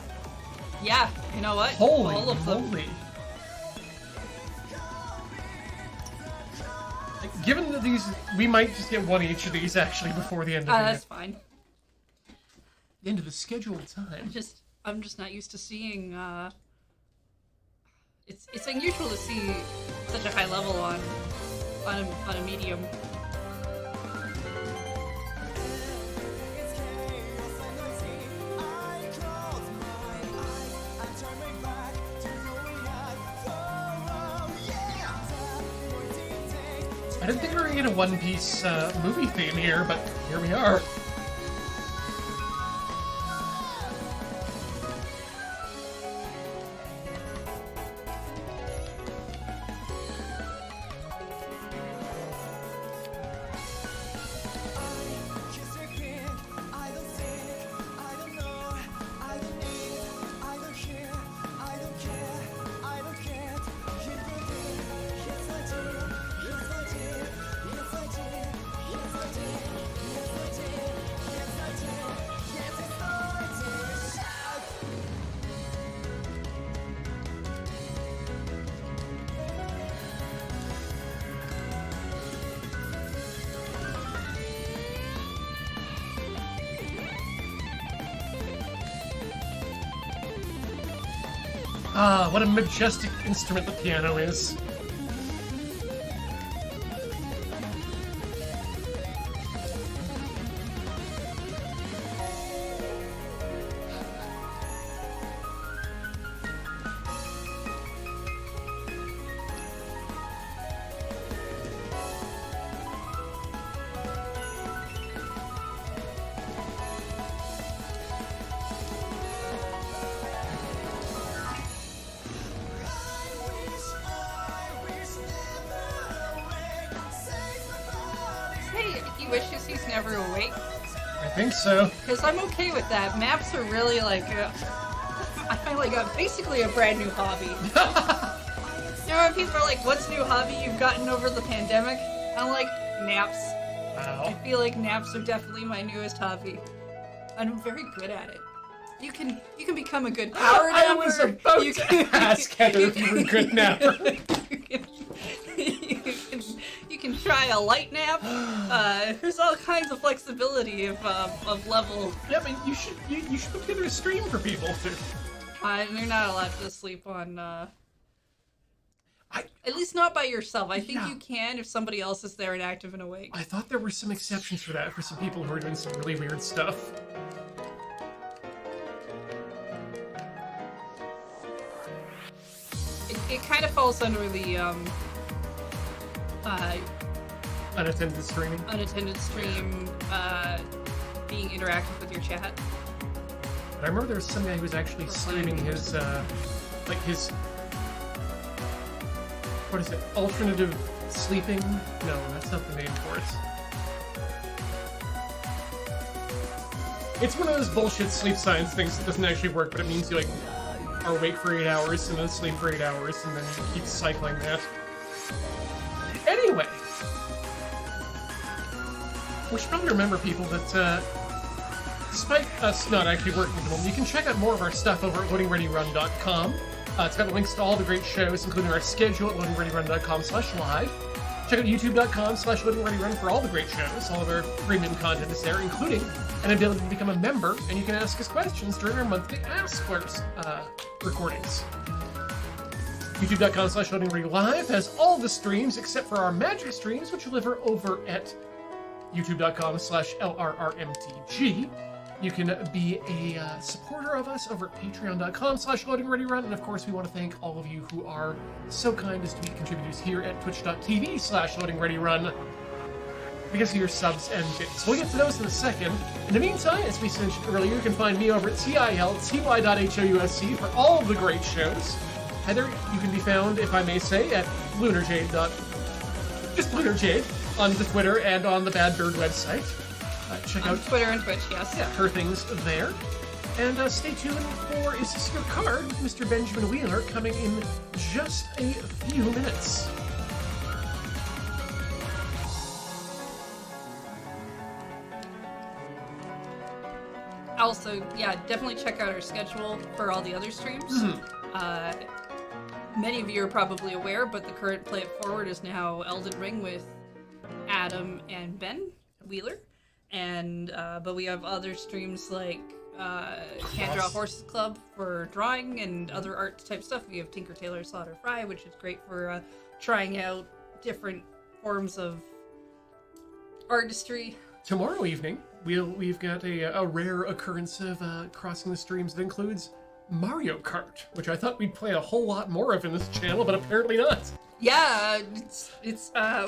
Yeah, you know what? Holy all of them. moly. Given that these, we might just get one each of these actually before the end of That's fine. the end of the scheduled time. I'm just not used to seeing. It's unusual to see such a high level on a medium. I didn't think we were gonna get a One Piece movie theme here, but here we are. Ah, what a majestic instrument the piano is. wishes he's never awake? I think so. Because I'm okay with that. Maps are really like, I find like basically a brand new hobby. You know when people are like, what's a new hobby you've gotten over the pandemic? I'm like, naps. I Wow. feel like naps are definitely my newest hobby. And I'm very good at it. You can become a good power napper. I was about to ask Heather if you were good napper. you can try a light nap. There's all kinds of flexibility of level. Yeah, but you should put together a stream for people to. They're not allowed to sleep on. At least not by yourself. I think Yeah. you can if somebody else is there and active and awake. I thought there were some exceptions for that for some people who are doing some really weird stuff. It kind of falls under the Unattended streaming. unattended stream, being interactive with your chat. But I remember there was some guy who was actually streaming his, what is it? Alternative sleeping? No, that's not the name for it. It's one of those bullshit sleep science things that doesn't actually work, but it means you, like, are awake for 8 hours and then sleep for 8 hours, and then you keep cycling that. Anyway, we should probably remember, people, that despite us not actually working at the moment, you can check out more of our stuff over at loadingreadyrun.com. It's got links to all the great shows, including our schedule at loadingreadyrun.com/live. Check out youtube.com/loadingreadyrun for all the great shows. All of our premium content is there, including an ability to become a member, and you can ask us questions during our monthly Ask Squares recordings. youtube.com/loadingreadylive has all the streams except for our magic streams, which deliver over at youtube.com/LRRMTG. You can be a supporter of us over at patreon.com/loadingreadyrun, and of course we want to thank all of you who are so kind as to be contributors here at twitch.tv/loadingreadyrun because of your subs and bits. We'll get to those in a second. In the meantime, as we mentioned earlier, you can find me over at tilty.housc for all of the great shows. Heather, you can be found, if I may say, at lunarjade. Just lunarjade on the Twitter and on the Bad Bird website. Check On out Twitter and Twitch, yes. her things there. And stay tuned for Is This Your Card with Mr. Benjamin Wheeler coming in just a few minutes. Also, yeah, definitely check out our schedule for all the other streams. Many of you are probably aware, but the current Play It Forward is now Elden Ring with Adam and Ben Wheeler. And but we have other streams like Can't Draw Horses Club for drawing and other art type stuff. We have Tinker Tailor Slaughter Fry, which is great for trying out different forms of artistry. Tomorrow evening, we've got a rare occurrence of crossing the streams that includes Mario Kart, which I thought we'd play a whole lot more of in this channel, but apparently not. Yeah,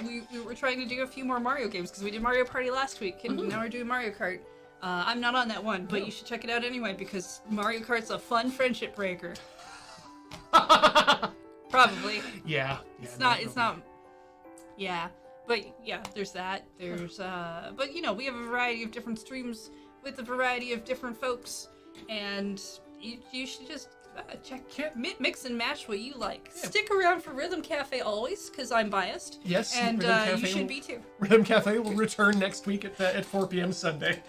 we were trying to do a few more Mario games because we did Mario Party last week, and now we're doing Mario Kart. I'm not on that one, but you should check it out anyway because Mario Kart's a fun friendship breaker. Probably. Yeah. It's not. Yeah, but yeah, there's that. There's but you know, we have a variety of different streams with a variety of different folks, and you should just check, mix and match what you like. Yeah. Stick around for Rhythm Cafe always, because I'm biased. Yes, and you should be too. Rhythm Cafe will return next week at 4 p.m. Sunday.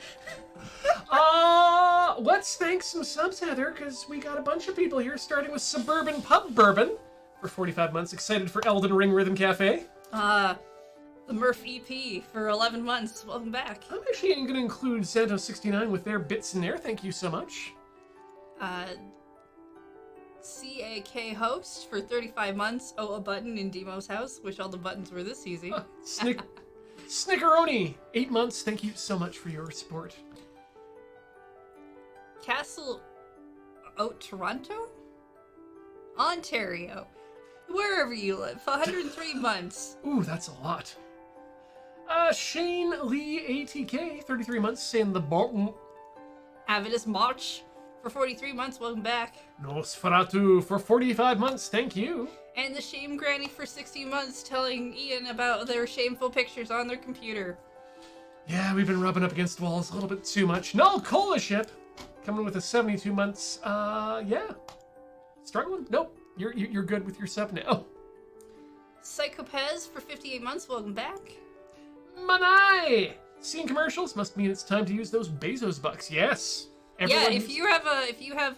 Let's thank some subs, Heather, because we got a bunch of people here, starting with Suburban Pub Bourbon for 45 months. Excited for Elden Ring Rhythm Cafe. The Murph EP for 11 months. Welcome back. I'm actually going to include Santos69 with their bits in there. Thank you so much. CAK host for 35 months. Oh, a button in Deemo's house. Wish all the buttons were this easy. Snickeroni, 8 months. Thank you so much for your support. Castle Oat Toronto? Ontario. Wherever you live. 103 months. Ooh, that's a lot. Shane Lee ATK, 33 months, saying the bottom. Avidus March for 43 months. Welcome back. Nosferatu for 45 months. Thank you. And the Shame Granny for 60 months telling Ian about their shameful pictures on their computer. Yeah, we've been rubbing up against walls a little bit too much. Null Cola Ship coming with a 72 months. Yeah. Struggling? Nope. You're good with your sub now. Psychopez for 58 months. Welcome back. Manai! Seeing commercials must mean it's time to use those Bezos bucks. Yes. Yeah, if you have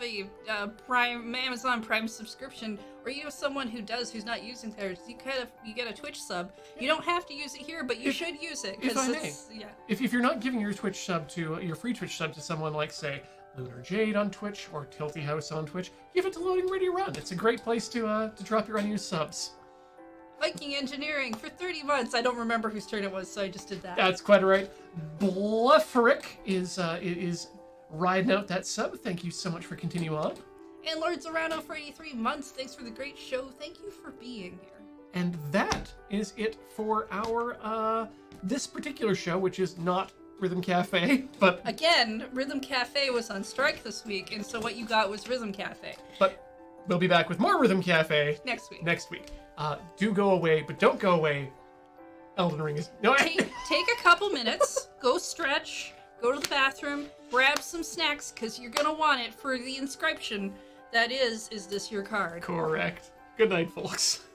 a Prime Amazon Prime subscription, or you have someone who's not using theirs, you get a Twitch sub. You don't have to use it here, but you should use it. If I may, yeah. if you're not giving your Twitch sub to your free Twitch sub to someone like, say, Lunar Jade on Twitch or Tilty House on Twitch, give it to Loading Ready Run. It's a great place to drop your unused subs. Viking Engineering for 30 months. I don't remember whose turn it was, so I just did that. That's quite all right. Blufferick is riding out that sub. Thank you so much for continuing on. And Lord Zorano for 83 months. Thanks for the great show. Thank you for being here. And that is it for our this particular show, which is not Rhythm Cafe, but again, Rhythm Cafe was on strike this week, and so what you got was Rhythm Cafe. But we'll be back with more Rhythm Cafe next week. Do go away, but don't go away. Elden Ring is no. Take a couple minutes, go stretch, go to the bathroom, grab some snacks, because you're gonna want it for the inscription that is this your card? Correct. Good night, folks.